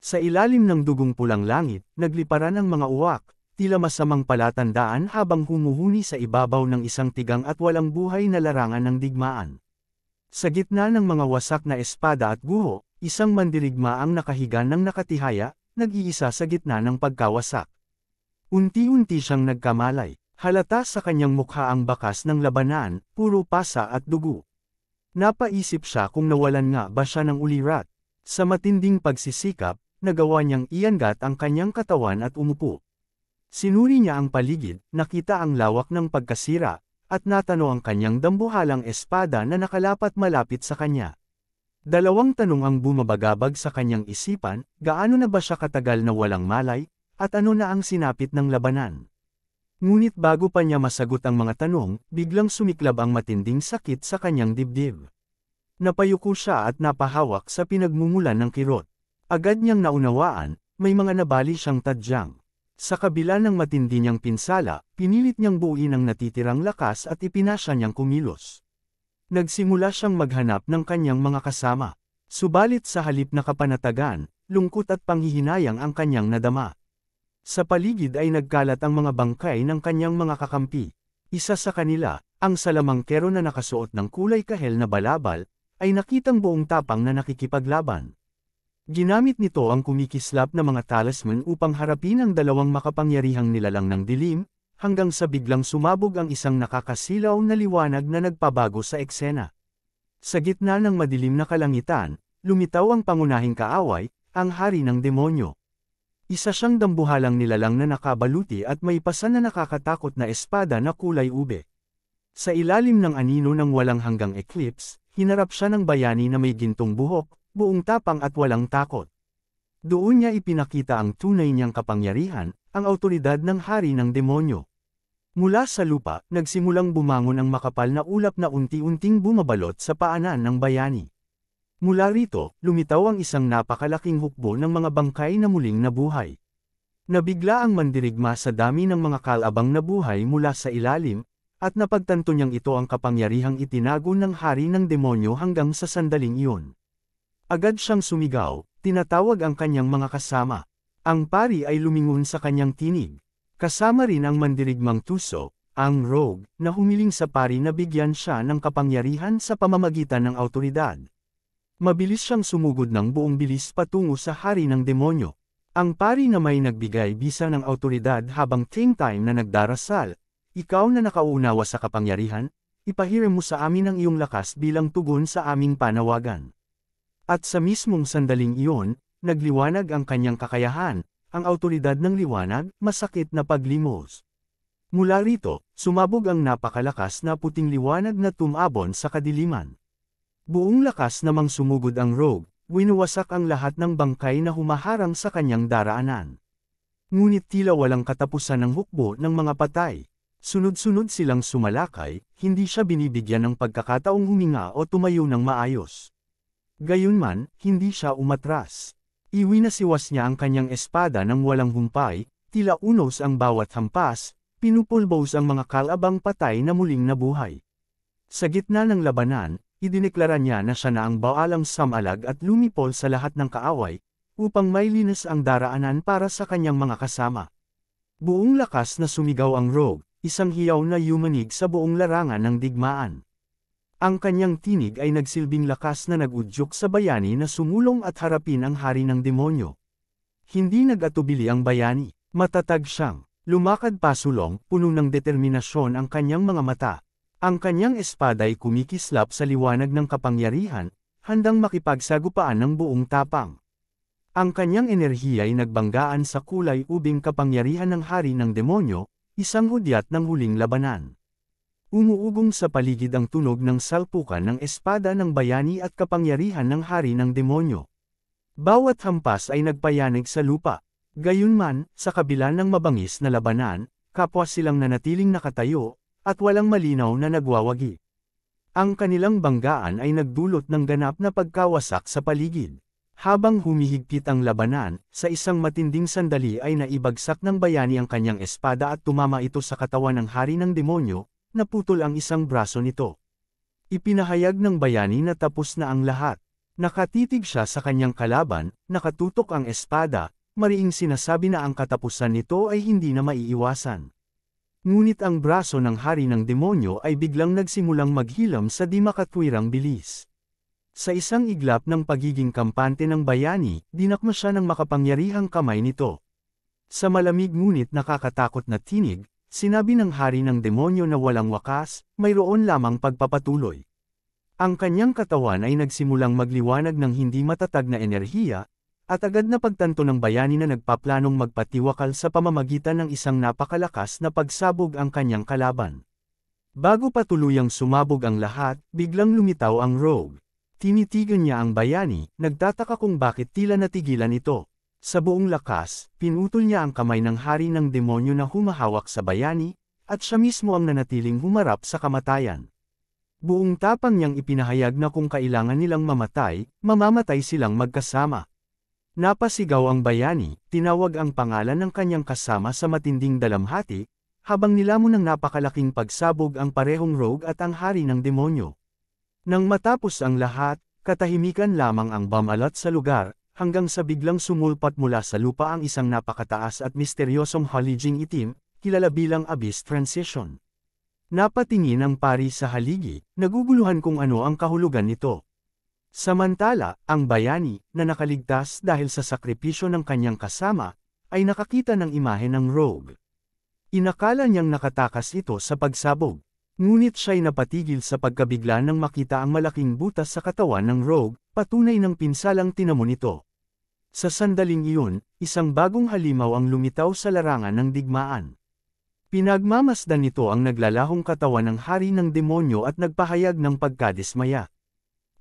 Sa ilalim ng dugong pulang langit, nagliparan ang mga uwak, tila masamang palatandaan habang humuhuni sa ibabaw ng isang tigang at walang buhay na larangan ng digmaan. Sa gitna ng mga wasak na espada at guho, isang mandirigma ang nakahiga ng nakatihaya, nag-iisa sa gitna ng pagkawasak. Unti-unti siyang nagkamalay, halata sa kanyang mukha ang bakas ng labanan, puro pasa at dugo. Napaisip siya kung nawalan nga ba siya ng ulirat. Sa matinding pagsisikap, nagawa niyang iangat ang kanyang katawan at umupo. Sinuri niya ang paligid, nakita ang lawak ng pagkasira, at natano ang kanyang dambuhalang espada na nakalapat malapit sa kanya. Dalawang tanong ang bumabagabag sa kanyang isipan, gaano na ba siya katagal na walang malay, at ano na ang sinapit ng labanan. Ngunit bago pa niya masagot ang mga tanong, biglang sumiklab ang matinding sakit sa kanyang dibdib. Napayuko siya at napahawak sa pinagmumulan ng kirot. Agad niyang naunawaan, may mga nabali siyang tadyang. Sa kabila ng matindi niyang pinsala, pinilit niyang buuin ang natitirang lakas at ipinasya niyang kumilos. Nagsimula siyang maghanap ng kanyang mga kasama. Subalit sa halip na kapanatagan, lungkot at panghihinayang ang kanyang nadama. Sa paligid ay nagkalat ang mga bangkay ng kanyang mga kakampi. Isa sa kanila, ang salamangkero na nakasuot ng kulay kahel na balabal, ay nakitang buong tapang na nakikipaglaban. Ginamit nito ang kumikislap na mga talisman upang harapin ang dalawang makapangyarihang nilalang ng dilim, hanggang sa biglang sumabog ang isang nakakasilaw na liwanag na nagpabago sa eksena. Sa gitna ng madilim na kalangitan, lumitaw ang pangunahing kaaway, ang hari ng demonyo. Isa siyang dambuhalang nilalang na nakabaluti at may pasan na nakakatakot na espada na kulay ube. Sa ilalim ng anino ng walang hanggang eclipse, hinarap siya ng bayani na may gintong buhok, buong tapang at walang takot. Doon niya ipinakita ang tunay niyang kapangyarihan, ang awtoridad ng hari ng demonyo. Mula sa lupa, nagsimulang bumangon ang makapal na ulap na unti-unting bumabalot sa paanan ng bayani. Mula rito, lumitaw ang isang napakalaking hukbo ng mga bangkay na muling nabuhay. Nabigla ang mandirigma sa dami ng mga kalabang nabuhay mula sa ilalim, at napagtanto niyang ito ang kapangyarihang itinago ng hari ng demonyo hanggang sa sandaling iyon. Agad siyang sumigaw, tinatawag ang kanyang mga kasama. Ang pari ay lumingon sa kanyang tinig. Kasama rin ang mandirigmang tuso, ang rogue, na humiling sa pari na bigyan siya ng kapangyarihan sa pamamagitan ng awtoridad. Mabilis siyang sumugod ng buong bilis patungo sa hari ng demonyo. Ang pari na may nagbigay bisa ng awtoridad habang same time na nagdarasal, ikaw na nakauunawa sa kapangyarihan, ipahiram mo sa amin ang iyong lakas bilang tugon sa aming panawagan. At sa mismong sandaling iyon, nagliwanag ang kanyang kakayahan, ang awtoridad ng liwanag, masakit na paglimos. Mula rito, sumabog ang napakalakas na puting liwanag na tumabon sa kadiliman. Buong lakas namang sumugod ang rogue, winuwasak ang lahat ng bangkay na humaharang sa kanyang daraanan. Ngunit tila walang katapusan ng hukbo ng mga patay. Sunod-sunod silang sumalakay, hindi siya binibigyan ng pagkakataong huminga o tumayo ng maayos. Gayunman, hindi siya umatras. Iwinasiwas niya ang kanyang espada ng walang humpay, tila unos ang bawat hampas, pinupulbos ang mga kalabang patay na muling nabuhay. Sa gitna ng labanan, idineklara niya na siya na ang baalang samalag at lumipol sa lahat ng kaaway, upang mailinis ang daraanan para sa kanyang mga kasama. Buong lakas na sumigaw ang rogue, isang hiyaw na yumanig sa buong larangan ng digmaan. Ang kanyang tinig ay nagsilbing lakas na nag-udyok sa bayani na sumulong at harapin ang hari ng demonyo. Hindi nag-atubili ang bayani, matatag siyang, lumakad pasulong, puno ng determinasyon ang kanyang mga mata. Ang kanyang espada ay kumikislap sa liwanag ng kapangyarihan, handang makipagsagupaan ng buong tapang. Ang kanyang enerhiya ay nagbanggaan sa kulay ubing kapangyarihan ng hari ng demonyo, isang hudyat ng huling labanan. Umuugong sa paligid ang tunog ng salpukan ng espada ng bayani at kapangyarihan ng hari ng demonyo. Bawat hampas ay nagpayanig sa lupa. Gayunman, sa kabila ng mabangis na labanan, kapwa silang nanatiling nakatayo, at walang malinaw na nagwawagi. Ang kanilang banggaan ay nagdulot ng ganap na pagkawasak sa paligid. Habang humihigpit ang labanan, sa isang matinding sandali ay naibagsak ng bayani ang kanyang espada at tumama ito sa katawan ng hari ng demonyo, naputol ang isang braso nito. Ipinahayag ng bayani na tapos na ang lahat. Nakatitig siya sa kanyang kalaban, nakatutok ang espada, mariing sinasabi na ang katapusan nito ay hindi na maiiwasan. Ngunit ang braso ng hari ng demonyo ay biglang nagsimulang maghilom sa di makatwirang bilis. Sa isang iglap ng pagiging kampante ng bayani, dinakma siya ng makapangyarihang kamay nito. Sa malamig ngunit nakakatakot na tinig, sinabi ng hari ng demonyo na walang wakas, mayroon lamang pagpapatuloy. Ang kanyang katawan ay nagsimulang magliwanag ng hindi matatag na enerhiya, at agad na pagtanto ng bayani na nagpaplanong magpatiwakal sa pamamagitan ng isang napakalakas na pagsabog ang kanyang kalaban. Bago pa tuluyang sumabog ang lahat, biglang lumitaw ang rogue. Tinitigan niya ang bayani, nagtataka kung bakit tila natigilan ito. Sa buong lakas, pinutol niya ang kamay ng hari ng demonyo na humahawak sa bayani, at siya mismo ang nanatiling humarap sa kamatayan. Buong tapang niyang ipinahayag na kung kailangan nilang mamatay, mamamatay silang magkasama. Napasigaw ang bayani, tinawag ang pangalan ng kanyang kasama sa matinding dalamhati, habang nilamon ng napakalaking pagsabog ang parehong rogue at ang hari ng demonyo. Nang matapos ang lahat, katahimikan lamang ang bumalat sa lugar, hanggang sa biglang sumulpat mula sa lupa ang isang napakataas at misteryosong haliging itim, kilala bilang Abyss Transition. Napatingin ang pari sa haligi, naguguluhan kung ano ang kahulugan nito. Samantala, ang bayani, na nakaligtas dahil sa sakripisyo ng kanyang kasama, ay nakakita ng imahe ng rogue. Inakala niyang nakatakas ito sa pagsabog. Ngunit siya'y napatigil sa pagkabigla nang makita ang malaking butas sa katawan ng rogue, patunay ng pinsalang tinamo nito. Sa sandaling iyon, isang bagong halimaw ang lumitaw sa larangan ng digmaan. Pinagmamasdan nito ang naglalahong katawan ng hari ng demonyo at nagpahayag ng pagkadismaya.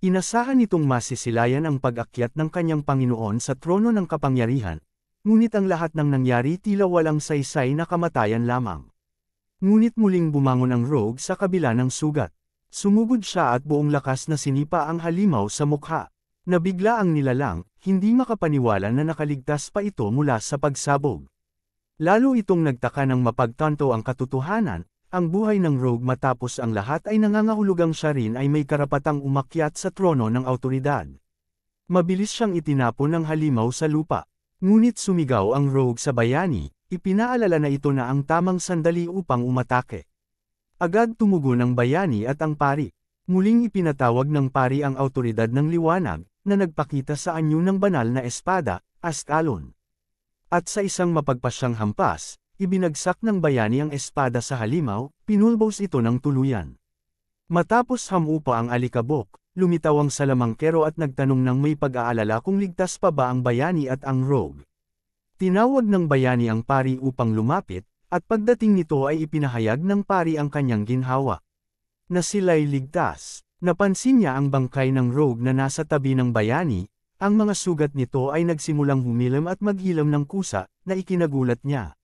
Inasahan nitong masisilayan ang pag-akyat ng kanyang Panginoon sa trono ng kapangyarihan, ngunit ang lahat ng nangyari tila walang saysay na kamatayan lamang. Ngunit muling bumangon ang rogue sa kabila ng sugat. Sumugod siya at buong lakas na sinipa ang halimaw sa mukha. Nabigla ang nilalang, hindi makapaniwala na nakaligtas pa ito mula sa pagsabog. Lalo itong nagtaka nang mapagtanto ang katotohanan, ang buhay ng rogue matapos ang lahat ay nangangahulugang siya rin ay may karapatang umakyat sa trono ng awtoridad. Mabilis siyang itinapon ng halimaw sa lupa. Ngunit sumigaw ang rogue sa bayani, ipinaalala na ito na ang tamang sandali upang umatake. Agad tumugon ang bayani at ang pari. Muling ipinatawag ng pari ang awtoridad ng liwanag, na nagpakita sa anyo ng banal na espada, Ascalon. At sa isang mapagpasyang hampas, ibinagsak ng bayani ang espada sa halimaw, pinulbos ito ng tuluyan. Matapos hamupa ang alikabok, lumitaw ang salamangkero at nagtanong ng may pag-aalala kung ligtas pa ba ang bayani at ang rogue. Tinawag ng bayani ang pari upang lumapit, at pagdating nito ay ipinahayag ng pari ang kanyang ginhawa. Na sila'y ligtas. Napansin niya ang bangkay ng rogue na nasa tabi ng bayani. Ang mga sugat nito ay nagsimulang humilam at maghilom ng kusa, na ikinagulat niya.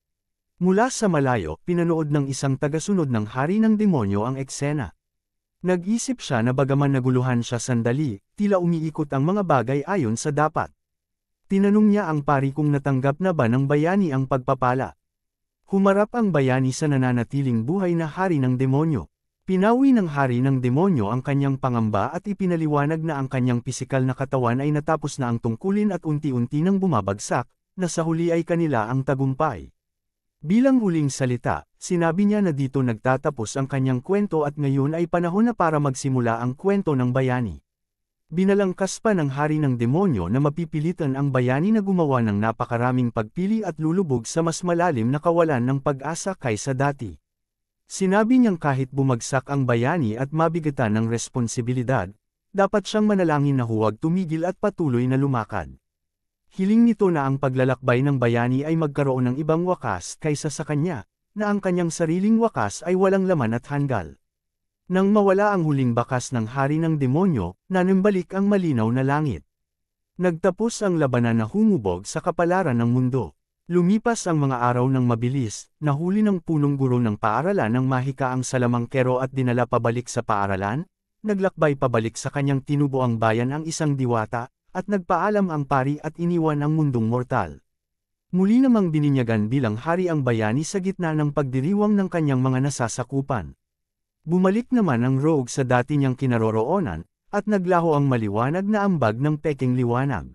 Mula sa malayo, pinanood ng isang tagasunod ng hari ng demonyo ang eksena. Nag-isip siya na bagaman naguluhan siya sandali, tila umiikot ang mga bagay ayon sa dapat. Tinanong niya ang pari kung natanggap na ba ng bayani ang pagpapala. Humarap ang bayani sa nananatiling buhay na hari ng demonyo. Pinawi ng hari ng demonyo ang kanyang pangamba at ipinaliwanag na ang kanyang pisikal na katawan ay natapos na ang tungkulin at unti-unti nang bumabagsak, na sa huli ay kanila ang tagumpay. Bilang huling salita, sinabi niya na dito nagtatapos ang kanyang kwento at ngayon ay panahon na para magsimula ang kwento ng bayani. Binalangkas pa ng hari ng demonyo na mapipilitan ang bayani na gumawa ng napakaraming pagpili at lulubog sa mas malalim na kawalan ng pag-asa kaysa dati. Sinabi niyang kahit bumagsak ang bayani at mabigatan ng responsibilidad, dapat siyang manalangin na huwag tumigil at patuloy na lumakad. Hiling nito na ang paglalakbay ng bayani ay magkaroon ng ibang wakas kaysa sa kanya, na ang kanyang sariling wakas ay walang laman at hanggal. Nang mawala ang huling bakas ng hari ng demonyo, nanimbalik ang malinaw na langit. Nagtapos ang labanan na humubog sa kapalaran ng mundo. Lumipas ang mga araw ng mabilis, nahuli ng punong guro ng paaralan ng mahika ang salamangkero at dinala pabalik sa paaralan, naglakbay pabalik sa kanyang tinubuang bayan ang isang diwata, at nagpaalam ang pari at iniwan ang mundong mortal. Muli namang bininyagan bilang hari ang bayani sa gitna ng pagdiriwang ng kanyang mga nasasakupan. Bumalik naman ang rogue sa dati niyang kinaroroonan, at naglaho ang maliwanag na ambag ng peking liwanag.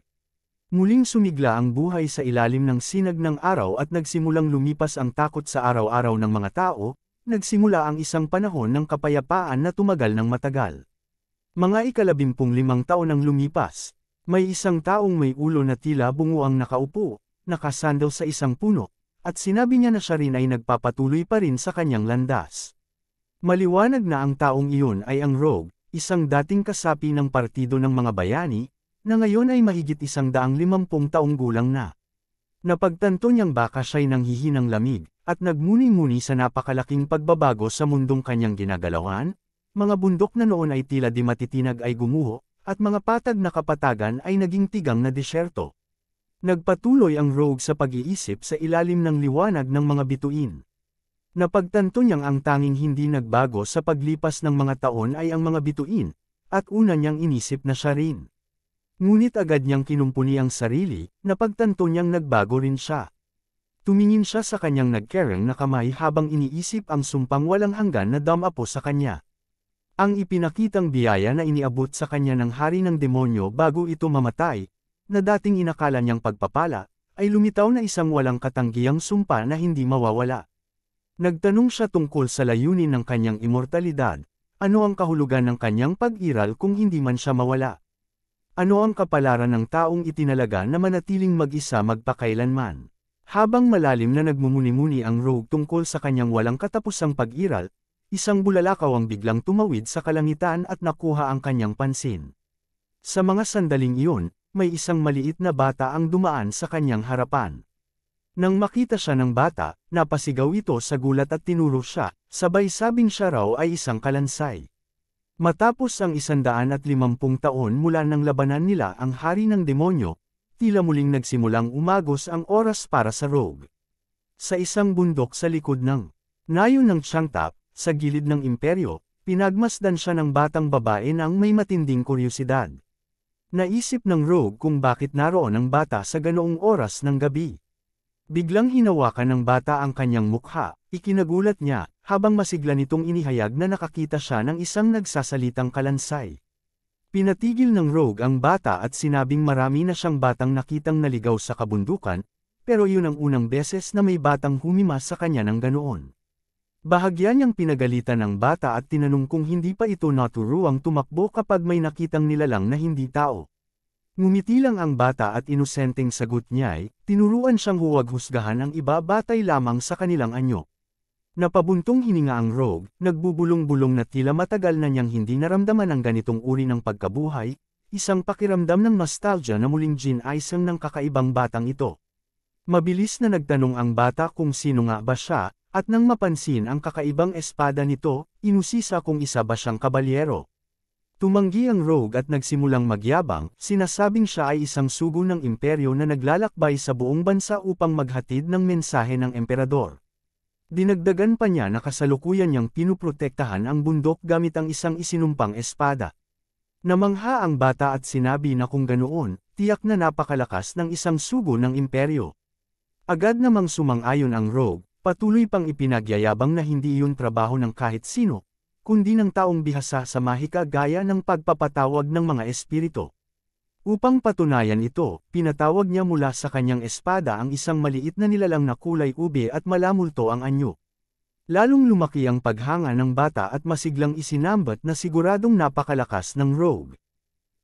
Muling sumigla ang buhay sa ilalim ng sinag ng araw at nagsimulang lumipas ang takot sa araw-araw ng mga tao, nagsimula ang isang panahon ng kapayapaan na tumagal ng matagal. Mga 15 taon ang lumipas. May isang taong may ulo na tila bungo ang nakaupo, nakasandal sa isang puno, at sinabi niya na siya rin ay nagpapatuloy pa rin sa kanyang landas. Maliwanag na ang taong iyon ay ang Rogue, isang dating kasapi ng partido ng mga bayani, na ngayon ay mahigit 150 taong gulang na. Napagtanto niyang baka siya'y nanghihinang lamig, at nagmuni-muni sa napakalaking pagbabago sa mundong kanyang ginagalawan, mga bundok na noon ay tila di matitinag ay gumuho, at mga patag na kapatagan ay naging tigang na disyerto. Nagpatuloy ang Rogue sa pag-iisip sa ilalim ng liwanag ng mga bituin. Napagtanto niyang ang tanging hindi nagbago sa paglipas ng mga taon ay ang mga bituin, at una niyang inisip na siya rin. Ngunit agad niyang kinumpuni ang sarili, napagtanto niyang nagbago rin siya. Tumingin siya sa kanyang nagkereng na kamay habang iniisip ang sumpang walang hanggan na damapo sa kanya. Ang ipinakitang biyaya na iniabot sa kanya ng hari ng demonyo bago ito mamatay, na dating inakala niyang pagpapala, ay lumitaw na isang walang katanggiyang sumpa na hindi mawawala. Nagtanong siya tungkol sa layunin ng kanyang immortalidad, ano ang kahulugan ng kanyang pag-iral kung hindi man siya mawala? Ano ang kapalaran ng taong itinalaga na manatiling mag-isa magpakailanman? Habang malalim na nagmumuni-muni ang Rogue tungkol sa kanyang walang katapusang pag-iral, isang bulalakaw ang biglang tumawid sa kalangitan at nakuha ang kanyang pansin. Sa mga sandaling iyon, may isang maliit na bata ang dumaan sa kanyang harapan. Nang makita siya ng bata, napasigaw ito sa gulat at tinuro siya, sabay sabing siya raw ay isang kalansay. Matapos ang 150 taon mula nang labanan nila ang hari ng demonyo, tila muling nagsimulang umagos ang oras para sa Rogue. Sa isang bundok sa likod ng nayon ng Tiangtap, sa gilid ng imperyo, pinagmasdan siya ng batang babae nang may matinding kuryosidad. Naisip ng Rogue kung bakit naroon ang bata sa ganoong oras ng gabi. Biglang hinawakan ng bata ang kanyang mukha, ikinagulat niya, habang masigla nitong inihayag na nakakita siya ng isang nagsasalitang kalansay. Pinatigil ng Rogue ang bata at sinabing marami na siyang batang nakitang naligaw sa kabundukan, pero yun ang unang beses na may batang humimas sa kanya ng ganoon. Bahagya niyang pinagalitan ng bata at tinanong kung hindi pa ito naturuang tumakbo kapag may nakitang nilalang na hindi tao. Ngumiti lang ang bata at inosenteng sagot niya ay, tinuruan siyang huwag husgahan ang iba batay lamang sa kanilang anyo. Napabuntong hininga ang Rogue, nagbubulong-bulong na tila matagal na niyang hindi naramdaman ang ganitong uri ng pagkabuhay, isang pakiramdam ng nostalgia na muling gin-isang ng kakaibang batang ito. Mabilis na nagtanong ang bata kung sino nga ba siya, at nang mapansin ang kakaibang espada nito, inusisa kung isa ba siyang kabalyero. Tumanggi ang Rogue at nagsimulang magyabang, sinasabing siya ay isang sugo ng imperyo na naglalakbay sa buong bansa upang maghatid ng mensahe ng emperador. Dinagdagan pa niya na kasalukuyan niyang pinuprotektahan ang bundok gamit ang isang isinumpang espada. Namangha ang bata at sinabi na kung ganoon, tiyak na napakalakas ng isang sugo ng imperyo. Agad namang sumang-ayon ang Rogue, patuloy pang ipinagyayabang na hindi iyon trabaho ng kahit sino, kundi ng taong bihasa sa mahika gaya ng pagpapatawag ng mga espiritu. Upang patunayan ito, pinatawag niya mula sa kanyang espada ang isang maliit na nilalang na kulay ube at malamulto ang anyo. Lalong lumaki ang paghanga ng bata at masiglang isinambat na siguradong napakalakas ng Rogue.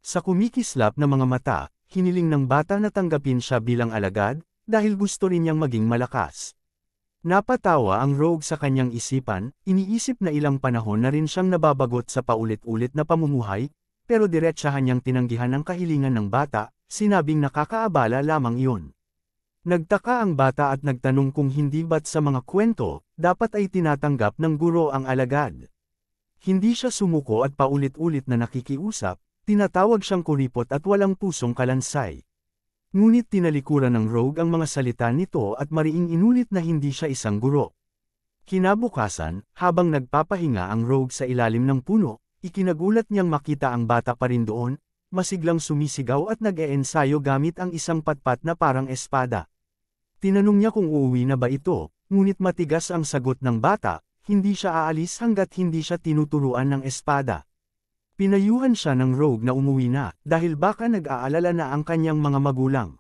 Sa kumikislap na mga mata, hiniling ng bata na tanggapin siya bilang alagad, dahil gusto rin niyang maging malakas. Napatawa ang Rogue sa kanyang isipan, iniisip na ilang panahon na rin siyang nababagot sa paulit-ulit na pamumuhay, pero diretsahan niyang tinanggihan ang kahilingan ng bata, sinabing nakakaabala lamang iyon. Nagtaka ang bata at nagtanong kung hindi ba't sa mga kwento, dapat ay tinatanggap ng guro ang alagad. Hindi siya sumuko at paulit-ulit na nakikiusap, tinatawag siyang kuripot at walang pusong kalansay. Ngunit tinalikuran ng Rogue ang mga salita nito at mariing inulit na hindi siya isang guro. Kinabukasan, habang nagpapahinga ang Rogue sa ilalim ng puno, ikinagulat niyang makita ang bata pa rin doon, masiglang sumisigaw at nag-eensayo gamit ang isang patpat na parang espada. Tinanong niya kung uuwi na ba ito, ngunit matigas ang sagot ng bata, hindi siya aalis hanggat hindi siya tinuturuan ng espada. Pinayuhan siya ng Rogue na umuwi na, dahil baka nag-aalala na ang kanyang mga magulang.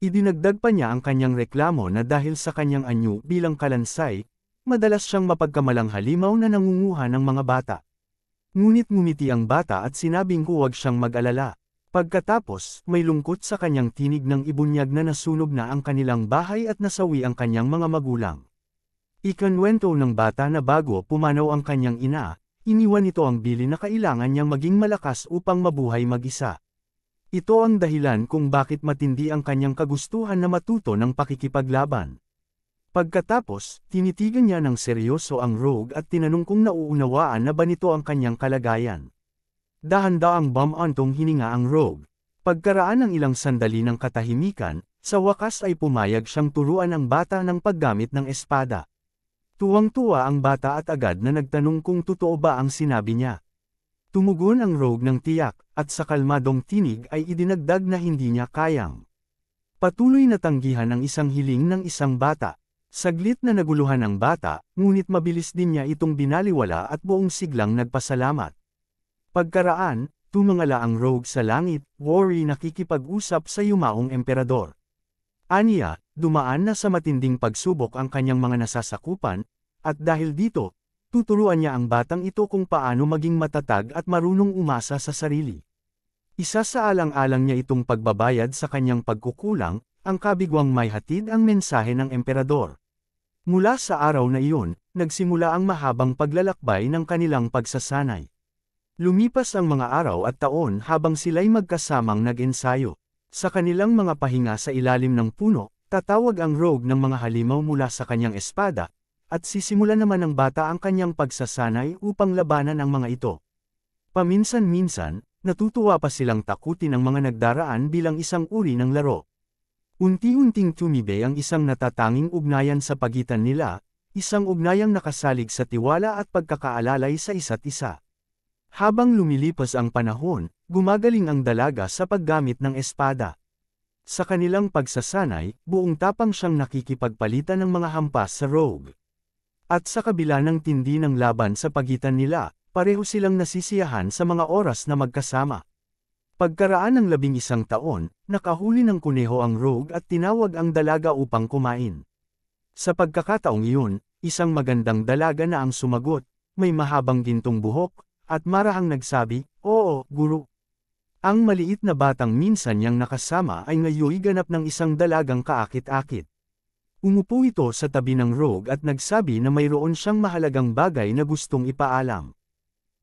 Idinagdag pa niya ang kanyang reklamo na dahil sa kanyang anyo bilang kalansay, madalas siyang mapagkamalang halimaw na nangunguha ng mga bata. Ngunit ngumiti ang bata at sinabing huwag siyang mag-alala. Pagkatapos, may lungkot sa kanyang tinig ng ibunyag na nasunog na ang kanilang bahay at nasawi ang kanyang mga magulang. Ikanwento ng bata na bago pumanaw ang kanyang ina, iniwan nito ang bili na kailangan niyang maging malakas upang mabuhay mag-isa. Ito ang dahilan kung bakit matindi ang kanyang kagustuhan na matuto ng pakikipaglaban. Pagkatapos, tinitigan niya ng seryoso ang Rogue at tinanong kung nauunawaan na ba nito ang kanyang kalagayan. Dahan-daang bumantong hininga ang Rogue. Pagkaraan ng ilang sandali ng katahimikan, sa wakas ay pumayag siyang turuan ang bata ng paggamit ng espada. Tuwang-tuwa ang bata at agad na nagtanong kung totoo ba ang sinabi niya. Tumugon ang Rogue ng tiyak, at sa kalmadong tinig ay idinagdag na hindi niya kayang. Patuloy na tanggihan ang isang hiling ng isang bata. Saglit na naguluhan ang bata, ngunit mabilis din niya itong binaliwala at buong siglang nagpasalamat. Pagkaraan, tumangala ang Rogue sa langit, worry nakikipag-usap sa yumaong emperador. Aniya, dumaan na sa matinding pagsubok ang kanyang mga nasasakupan, at dahil dito, tuturuan niya ang batang ito kung paano maging matatag at marunong umasa sa sarili. Isa sa alang-alang niya itong pagbabayad sa kanyang pagkukulang, ang kabigwang may hatid ang mensahe ng emperador. Mula sa araw na iyon, nagsimula ang mahabang paglalakbay ng kanilang pagsasanay. Lumipas ang mga araw at taon habang sila'y magkasamang nag-ensayo. Sa kanilang mga pahinga sa ilalim ng puno, tatawag ang Rogue ng mga halimaw mula sa kanyang espada, at sisimulan naman ng bata ang kanyang pagsasanay upang labanan ang mga ito. Paminsan-minsan, natutuwa pa silang takutin ang mga nagdaraan bilang isang uri ng laro. Unti-unting tumibay ang isang natatanging ugnayan sa pagitan nila, isang ugnayang nakasalig sa tiwala at pagkakaalalay sa isa't isa. Habang lumilipas ang panahon, gumagaling ang dalaga sa paggamit ng espada. Sa kanilang pagsasanay, buong tapang siyang nakikipagpalitan ng mga hampas sa Rogue. At sa kabila ng tindi ng laban sa pagitan nila, pareho silang nasisiyahan sa mga oras na magkasama. Pagkaraan ng 11 taon, nakahuli ng kuneho ang Rogue at tinawag ang dalaga upang kumain. Sa pagkakataong iyon, isang magandang dalaga na ang sumagot, may mahabang gintong buhok, at marahang nagsabi, "Oo, guru." Ang maliit na batang minsan niyang nakasama ay ngayoy ganap ng isang dalagang kaakit-akit. Umupo ito sa tabi ng Rogue at nagsabi na mayroon siyang mahalagang bagay na gustong ipaalam.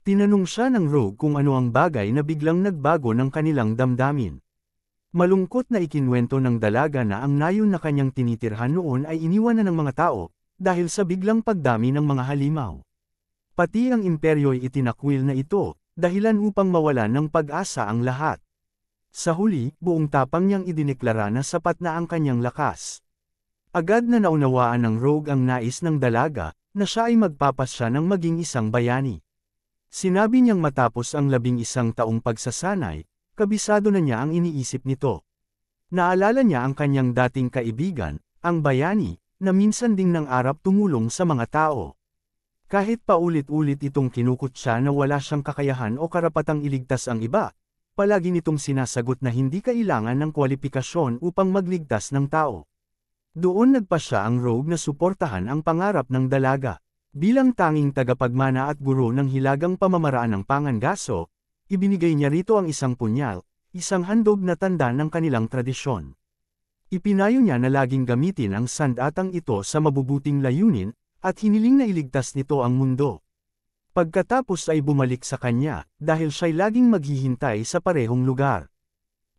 Tinanong siya ng Rogue kung ano ang bagay na biglang nagbago ng kanilang damdamin. Malungkot na ikinwento ng dalaga na ang nayon na kanyang tinitirhan noon ay iniwan na ng mga tao, dahil sa biglang pagdami ng mga halimaw. Pati ang imperyo'y itinakwil na ito, dahilan upang mawalan ng pag-asa ang lahat. Sa huli, buong tapang niyang idineklara na sapat na ang kanyang lakas. Agad na naunawaan ng Rogue ang nais ng dalaga, na siya ay magpapasya ng maging isang bayani. Sinabi niyang matapos ang 11 taong pagsasanay, kabisado na niya ang iniisip nito. Naalala niya ang kanyang dating kaibigan, ang bayani, na minsan ding nang arap tumulong sa mga tao. Kahit paulit-ulit itong kinukutya na wala siyang kakayahan o karapatang iligtas ang iba, palagi nitong sinasagot na hindi kailangan ng kwalipikasyon upang magligtas ng tao. Doon nagpasya ang Rogue na suportahan ang pangarap ng dalaga. Bilang tanging tagapagmana at guro ng hilagang pamamaraan ng pangangaso, ibinigay niya rito ang isang punyal, isang handog na tanda ng kanilang tradisyon. Ipinayo niya na laging gamitin ang sandatang ito sa mabubuting layunin, at hiniling na iligtas nito ang mundo. Pagkatapos ay bumalik sa kanya, dahil siya'y laging maghihintay sa parehong lugar.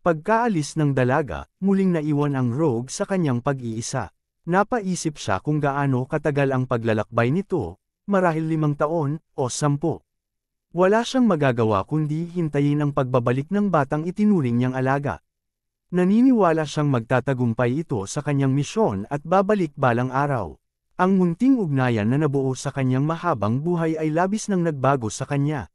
Pagkaalis ng dalaga, muling naiwan ang Rogue sa kanyang pag-iisa. Napaisip siya kung gaano katagal ang paglalakbay nito, marahil 5 taon, o 10. Wala siyang magagawa kundi hintayin ang pagbabalik ng batang itinuring niyang alaga. Naniniwala siyang magtatagumpay ito sa kanyang misyon at babalik balang araw. Ang munting ugnayan na nabuo sa kanyang mahabang buhay ay labis nang nagbago sa kanya.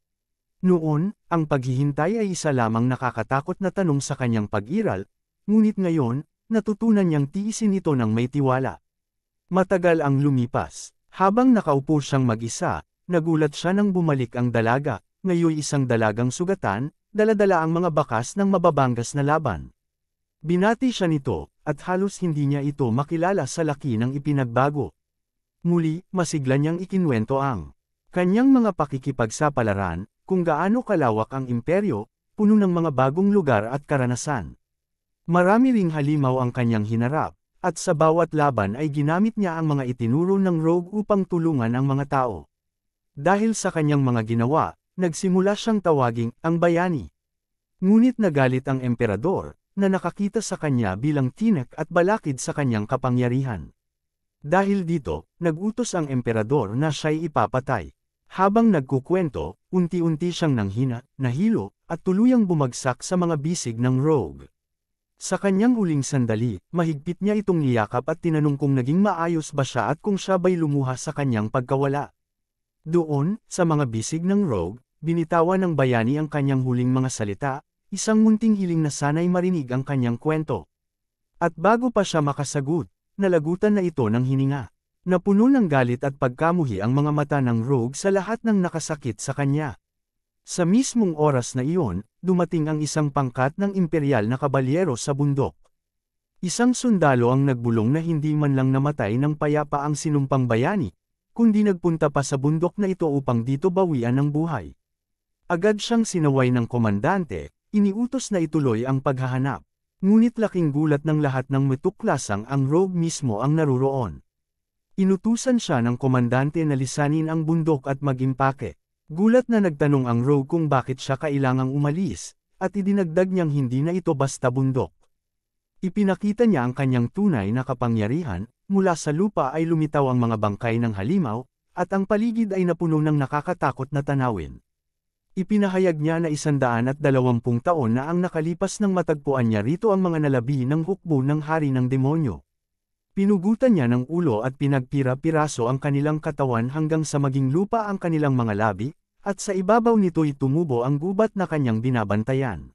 Noon, ang paghihintay ay isa lamang nakakatakot na tanong sa kanyang pag-iral, ngunit ngayon, natutunan niyang tiisin ito ng may tiwala. Matagal ang lumipas. Habang nakaupo siyang mag-isa, nagulat siya nang bumalik ang dalaga, ngayon isang dalagang sugatan, dala-dala ang mga bakas ng mababanggas na laban. Binati siya nito, at halos hindi niya ito makilala sa laki ng ipinagbago. Muli, masigla niyang ikinwento ang kanyang mga pakikipagsapalaran, kung gaano kalawak ang imperyo, puno ng mga bagong lugar at karanasan. Marami ring halimaw ang kanyang hinarap, at sa bawat laban ay ginamit niya ang mga itinuro ng rogue upang tulungan ang mga tao. Dahil sa kanyang mga ginawa, nagsimula siyang tawaging ang bayani. Ngunit nagalit ang emperador, na nakakita sa kanya bilang tinek at balakid sa kanyang kapangyarihan. Dahil dito, nagutos ang emperador na siya'y ipapatay. Habang nagkukwento, unti-unti siyang nanghina, nahilo, at tuluyang bumagsak sa mga bisig ng rogue. Sa kanyang huling sandali, mahigpit niya itong niyakap at tinanong kung naging maayos ba siya at kung siya ba'y lumuha sa kanyang pagkawala. Doon, sa mga bisig ng rogue, binitawan ng bayani ang kanyang huling mga salita, isang munting hiling na sana'y marinig ang kanyang kwento. At bago pa siya makasagot, nalagutan na ito ng hininga. Napuno ng galit at pagkamuhi ang mga mata ng rogue sa lahat ng nakasakit sa kanya. Sa mismong oras na iyon, dumating ang isang pangkat ng imperial na kabalyero sa bundok. Isang sundalo ang nagbulong na hindi man lang namatay ng payapa ang sinumpang bayani, kundi nagpunta pa sa bundok na ito upang dito bawian ng buhay. Agad siyang sinaway ng komandante, iniutos na ituloy ang paghahanap. Ngunit laking gulat ng lahat ng matuklasang ang rogue mismo ang naruroon. Inutusan siya ng komandante na lisanin ang bundok at mag-impake. Gulat na nagtanong ang rogue kung bakit siya kailangang umalis, at idinagdag niyang hindi na ito basta bundok. Ipinakita niya ang kanyang tunay na kapangyarihan, mula sa lupa ay lumitaw ang mga bangkay ng halimaw, at ang paligid ay napuno ng nakakatakot na tanawin. Ipinahayag niya na 120 taon na ang nakalipas nang matagpuan niya rito ang mga nalabi ng hukbo ng hari ng demonyo. Pinugutan niya ng ulo at pinagpira-piraso ang kanilang katawan hanggang sa maging lupa ang kanilang mga labi, at sa ibabaw nito'y tumubo ang gubat na kanyang binabantayan.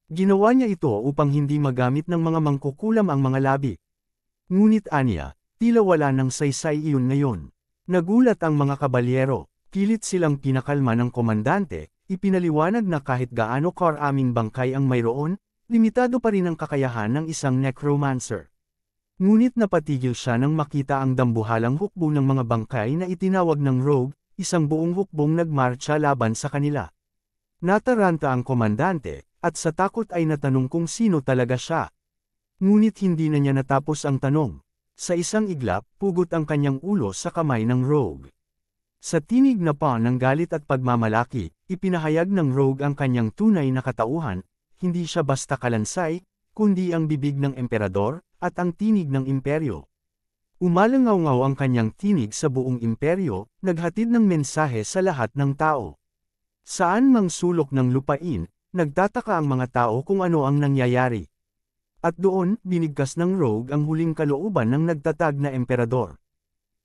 Ginawa niya ito upang hindi magamit ng mga mangkukulam ang mga labi. Ngunit aniya, tila wala ng saysay iyon ngayon. Nagulat ang mga kabalyero. Pilit silang pinakalma ng komandante, ipinaliwanag na kahit gaano karaming bangkay ang mayroon, limitado pa rin ang kakayahan ng isang necromancer. Ngunit napatigil siya nang makita ang dambuhalang hukbo ng mga bangkay na itinawag ng rogue, isang buong hukbong nagmarcha laban sa kanila. Nataranta ang komandante, at sa takot ay natanong kung sino talaga siya. Ngunit hindi na niya natapos ang tanong. Sa isang iglap, pugot ang kanyang ulo sa kamay ng rogue. Sa tinig na pa ng galit at pagmamalaki, ipinahayag ng rogue ang kanyang tunay na katauhan, hindi siya basta kalansay, kundi ang bibig ng emperador, at ang tinig ng imperyo. Umalangaw-ngaw ang kanyang tinig sa buong imperyo, naghatid ng mensahe sa lahat ng tao. Saan mang sulok ng lupain, nagtataka ang mga tao kung ano ang nangyayari. At doon, binigkas ng rogue ang huling kalooban ng nagtatag na emperador.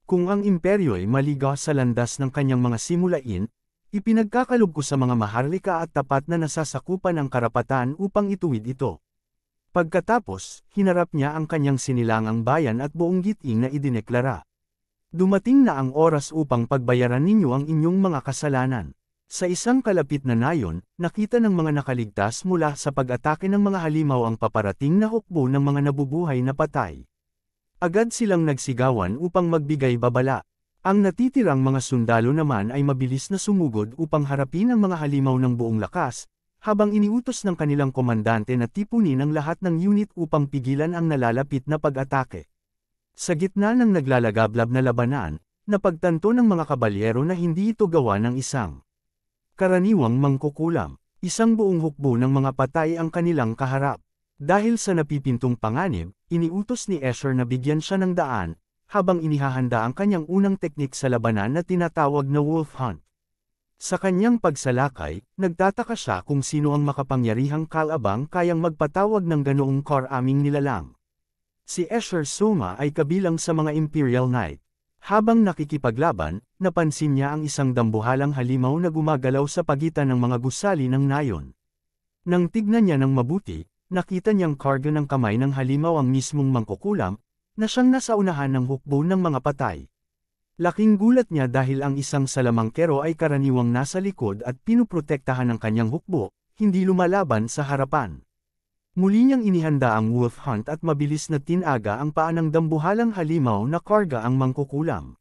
Kung ang imperyo ay maligaw sa landas ng kanyang mga simulain, ipinagkakalob ko sa mga maharlika at tapat na nasasakupan ang karapatan upang ituwid ito. Pagkatapos, hinarap niya ang kanyang sinilangang bayan at buong giting na idineklara. Dumating na ang oras upang pagbayaran ninyo ang inyong mga kasalanan. Sa isang kalapit na nayon, nakita ng mga nakaligtas mula sa pag-atake ng mga halimaw ang paparating na hukbo ng mga nabubuhay na patay. Agad silang nagsigawan upang magbigay babala. Ang natitirang mga sundalo naman ay mabilis na sumugod upang harapin ang mga halimaw ng buong lakas, habang iniutos ng kanilang komandante na tipunin ang lahat ng unit upang pigilan ang nalalapit na pag-atake. Sa gitna ng naglalagablab na labanan, napagtanto ng mga kabalyero na hindi ito gawa ng isang karaniwang mangkukulam. Isang buong hukbo ng mga patay ang kanilang kaharap. Dahil sa napipintong panganib, iniutos ni Escher na bigyan siya ng daan, habang inihahanda ang kanyang unang teknik sa labanan na tinatawag na wolf hunt. Sa kanyang pagsalakay, nagtataka siya kung sino ang makapangyarihang kalabang kayang magpatawag ng ganoong karaming nilalang. Si Escher Soma ay kabilang sa mga Imperial Knight. Habang nakikipaglaban, napansin niya ang isang dambuhalang halimaw na gumagalaw sa pagitan ng mga gusali ng nayon. Nang tignan niya ng mabuti, nakita niyang karga ng kamay ng halimaw ang mismong mangkukulam, na siyang nasa unahan ng hukbo ng mga patay. Laking gulat niya dahil ang isang salamangkero ay karaniwang nasa likod at pinuprotektahan ng kanyang hukbo, hindi lumalaban sa harapan. Muli niyang inihanda ang wolf hunt at mabilis na tinaga ang paa ng dambuhalang halimaw na karga ang mangkukulam.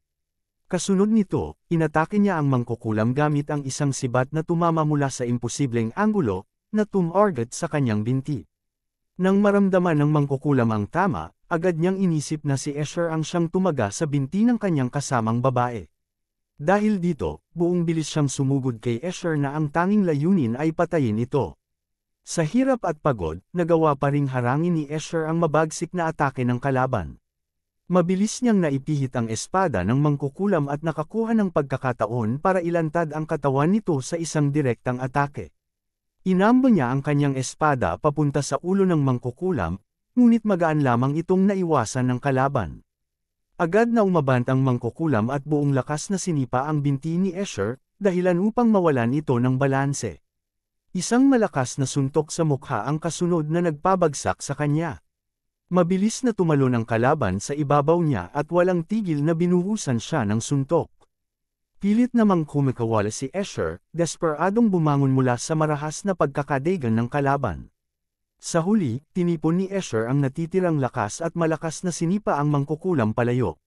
Kasunod nito, inatake niya ang mangkukulam gamit ang isang sibat na tumama mula sa imposibleng anggulo, na tumarget sa kanyang binti. Nang maramdaman ng mangkukulam ang tama, agad niyang inisip na si Escher ang siyang tumaga sa binti ng kanyang kasamang babae. Dahil dito, buong bilis siyang sumugod kay Escher na ang tanging layunin ay patayin ito. Sa hirap at pagod, nagawa pa ring harangin ni Escher ang mabagsik na atake ng kalaban. Mabilis niyang naipihit ang espada ng mangkukulam at nakakuha ng pagkakataon para ilantad ang katawan nito sa isang direktang atake. Inamba niya ang kanyang espada papunta sa ulo ng mangkukulam, ngunit magaan lamang itong naiwasan ng kalaban. Agad na umabant ang mangkukulam at buong lakas na sinipa ang binti ni Escher, dahilan upang mawalan ito ng balanse. Isang malakas na suntok sa mukha ang kasunod na nagpabagsak sa kanya. Mabilis na tumalon ang kalaban sa ibabaw niya at walang tigil na binuhusan siya ng suntok. Pilit namang kumikawala si Escher, desperadong bumangon mula sa marahas na pagkakadaigan ng kalaban. Sa huli, tinipon ni Escher ang natitirang lakas at malakas na sinipa ang mangkukulam palayo.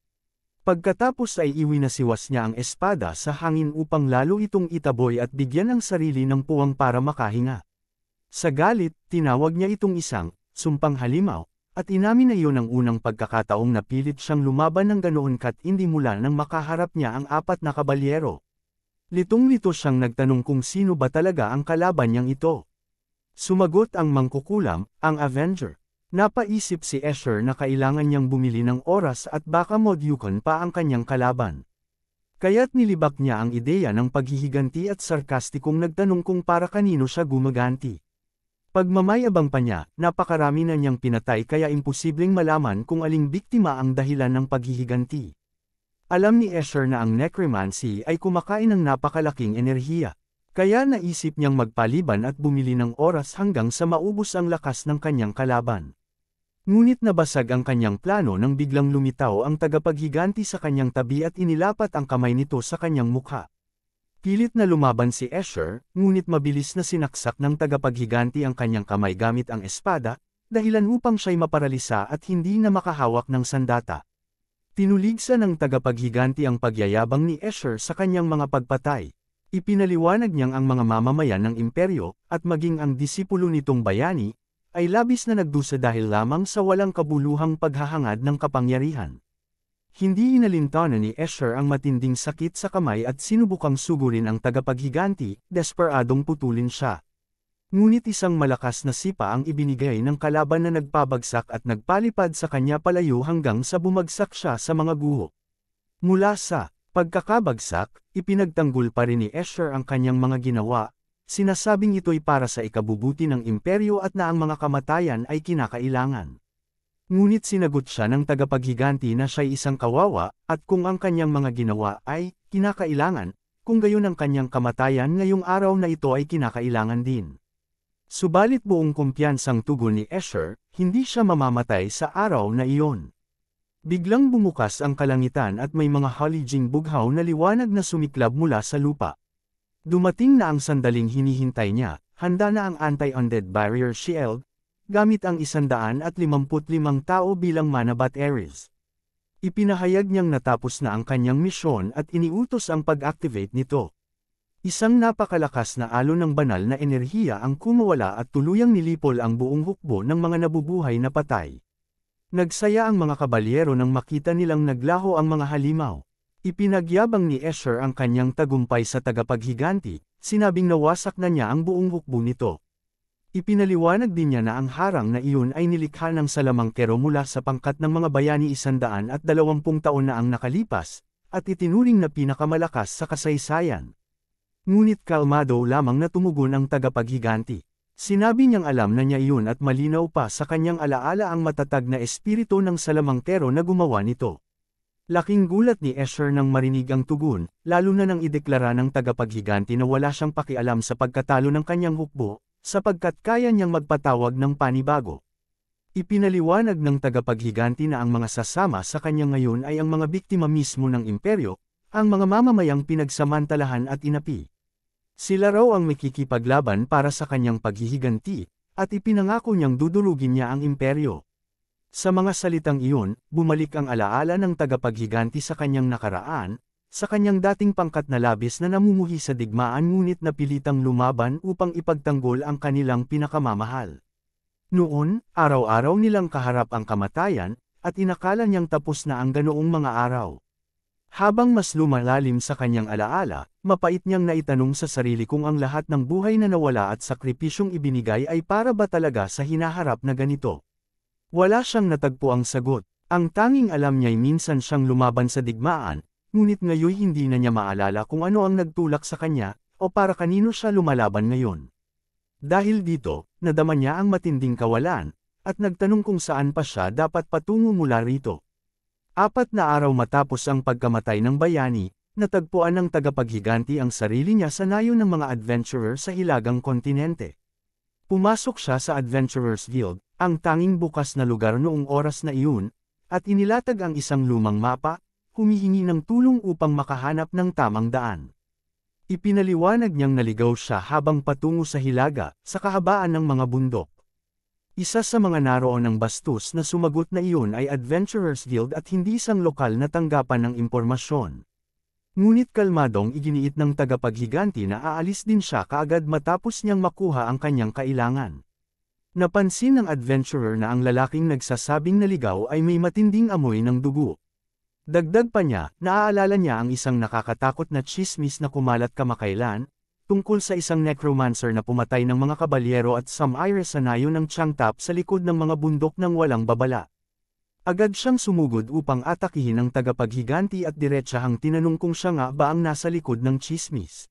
Pagkatapos ay iwinasiwas niya ang espada sa hangin upang lalo itong itaboy at bigyan ang sarili ng puwang para makahinga. Sa galit, tinawag niya itong isang sumpang halimaw, at inamin na iyon ang unang pagkakataong napilit siyang lumaban ng ganoon katindi mula nang makaharap niya ang apat na kabalyero. Litong-lito siyang nagtanong kung sino ba talaga ang kalaban niyang ito. Sumagot ang mangkukulam, ang Avenger. Napaisip si Escher na kailangan niyang bumili ng oras at baka modyukon pa ang kanyang kalaban. Kaya't nilibak niya ang ideya ng paghihiganti at sarkastikong nagtanong kung para kanino siya gumaganti. Pagmamayabang pa niya, napakarami na niyang pinatay kaya imposibleng malaman kung aling biktima ang dahilan ng paghihiganti. Alam ni Escher na ang necromancy ay kumakain ng napakalaking enerhiya. Kaya naisip niyang magpaliban at bumili ng oras hanggang sa maubos ang lakas ng kanyang kalaban. Ngunit nabasag ang kanyang plano nang biglang lumitaw ang tagapaghiganti sa kanyang tabi at inilapat ang kamay nito sa kanyang mukha. Pilit na lumaban si Escher, ngunit mabilis na sinaksak ng tagapaghiganti ang kanyang kamay gamit ang espada, dahilan upang siya'y maparalisa at hindi na makahawak ng sandata. Tinuligsa ng tagapaghiganti ang pagyayabang ni Escher sa kanyang mga pagpatay. Ipinaliwanag niyang ang mga mamamayan ng imperyo, at maging ang disipulo nitong bayani, ay labis na nagdusa dahil lamang sa walang kabuluhang paghahangad ng kapangyarihan. Hindi inalintanan ni Escher ang matinding sakit sa kamay at sinubukang sugurin ang tagapaghiganti, desperadong putulin siya. Ngunit isang malakas na sipa ang ibinigay ng kalaban na nagpabagsak at nagpalipad sa kanya palayo hanggang sa bumagsak siya sa mga guho. Mula sa pagkakabagsak, ipinagtanggol pa rin ni Escher ang kanyang mga ginawa, sinasabing ito'y para sa ikabubuti ng imperyo at na ang mga kamatayan ay kinakailangan. Ngunit sinagot siya ng tagapaghiganti na siya'y isang kawawa, at kung ang kanyang mga ginawa ay kinakailangan, kung gayon ang kanyang kamatayan ngayong araw na ito ay kinakailangan din. Subalit buong kumpiyansang tugon ni Escher, hindi siya mamamatay sa araw na iyon. Biglang bumukas ang kalangitan at may mga halijing bughaw na liwanag na sumiklab mula sa lupa. Dumating na ang sandaling hinihintay niya, handa na ang anti-undead barrier shield, gamit ang 155 tao bilang Manabat Ares. Ipinahayag niyang natapos na ang kanyang misyon at iniutos ang pag-activate nito. Isang napakalakas na alon ng banal na enerhiya ang kumawala at tuluyang nilipol ang buong hukbo ng mga nabubuhay na patay. Nagsaya ang mga kabalyero nang makita nilang naglaho ang mga halimaw. Ipinagyabang ni Escher ang kanyang tagumpay sa tagapaghiganti, sinabing nawasak na niya ang buong hukbo nito. Ipinaliwanag din niya na ang harang na iyon ay nilikha ng salamangkero mula sa pangkat ng mga bayani 120 taon na ang nakalipas, at itinuring na pinakamalakas sa kasaysayan. Ngunit kalmado lamang na tumugon ang tagapaghiganti. Sinabi niyang alam na niya iyon at malinaw pa sa kanyang alaala ang matatag na espiritu ng salamangkero na gumawa nito. Laking gulat ni Escher nang marinig ang tugon, lalo na nang ideklara ng tagapaghiganti na wala siyang pakialam sa pagkatalo ng kanyang hukbo, sapagkat kaya niyang magpatawag ng panibago. Ipinaliwanag ng tagapaghiganti na ang mga sasama sa kanya ngayon ay ang mga biktima mismo ng imperyo, ang mga mamamayang pinagsamantalahan at inapi. Sila raw ang makikipaglaban para sa kanyang paghihiganti, at ipinangako niyang dudulugin niya ang imperyo. Sa mga salitang iyon, bumalik ang alaala ng tagapaghiganti sa kanyang nakaraan, sa kanyang dating pangkat na labis na namumuhi sa digmaan ngunit napilitang lumaban upang ipagtanggol ang kanilang pinakamamahal. Noon, araw-araw nilang kaharap ang kamatayan, at inakala niyang tapos na ang ganoong mga araw. Habang mas lumalalim sa kanyang alaala, mapait niyang naitanong sa sarili kung ang lahat ng buhay na nawala at sakripisyong ibinigay ay para ba talaga sa hinaharap na ganito. Wala siyang natagpo ang sagot. Ang tanging alam niya'y minsan siyang lumaban sa digmaan, ngunit ngayon hindi na niya maalala kung ano ang nagtulak sa kanya, o para kanino siya lumalaban ngayon. Dahil dito, nadama niya ang matinding kawalan, at nagtanong kung saan pa siya dapat patungo mula rito. 4 na araw matapos ang pagkamatay ng bayani, natagpuan ng tagapaghiganti ang sarili niya sa nayo ng mga adventurer sa hilagang kontinente. Pumasok siya sa Adventurers Guild, ang tanging bukas na lugar noong oras na iyon, at inilatag ang isang lumang mapa, humihingi ng tulong upang makahanap ng tamang daan. Ipinaliwanag niyang naligaw siya habang patungo sa hilaga, sa kahabaan ng mga bundok. Isa sa mga naroon ng bastos na sumagot na iyon ay Adventurers Guild at hindi isang lokal na tanggapan ng impormasyon. Ngunit kalmadong iginiit ng tagapaghiganti na aalis din siya kaagad matapos niyang makuha ang kanyang kailangan. Napansin ng adventurer na ang lalaking nagsasabing naligaw ay may matinding amoy ng dugo. Dagdag pa niya, naaalala niya ang isang nakakatakot na tsismis na kumalat kamakailan, tungkol sa isang necromancer na pumatay ng mga kabalyero at sumire sa nayo ng Tiangtap sa likod ng mga bundok ng walang babala. Agad siyang sumugod upang atakihin ang tagapaghiganti at diretsahang tinanong kung siya nga ba ang nasa likod ng tsismis.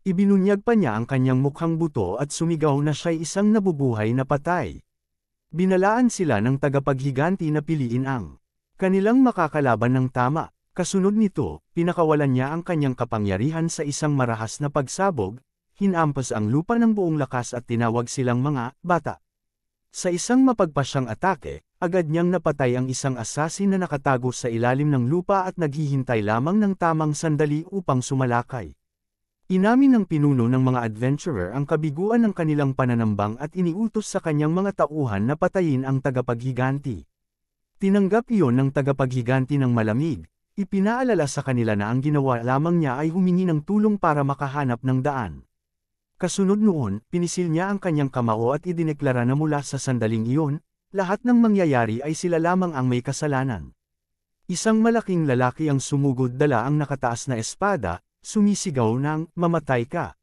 Ibinunyag pa niya ang kanyang mukhang buto at sumigaw na siya'y isang nabubuhay na patay. Binalaan sila ng tagapaghiganti na piliin ang kanilang makakalaban ng tama. Kasunod nito, pinakawalan niya ang kanyang kapangyarihan sa isang marahas na pagsabog, hinampas ang lupa ng buong lakas at tinawag silang mga bata. Sa isang mapagpasyang atake, agad niyang napatay ang isang asasin na nakatago sa ilalim ng lupa at naghihintay lamang ng tamang sandali upang sumalakay. Inamin ng pinuno ng mga adventurer ang kabiguan ng kanilang pananambang at iniutos sa kanyang mga tauhan na patayin ang tagapaghiganti. Tinanggap iyon ng tagapaghiganti ng malamig. Ipinaalala sa kanila na ang ginawa lamang niya ay humingi ng tulong para makahanap ng daan. Kasunod noon, pinisil niya ang kanyang kamao at idineklara na mula sa sandaling iyon, lahat ng mangyayari ay sila lamang ang may kasalanan. Isang malaking lalaki ang sumugod dala ang nakataas na espada, sumisigaw ng, "Mamatay ka!"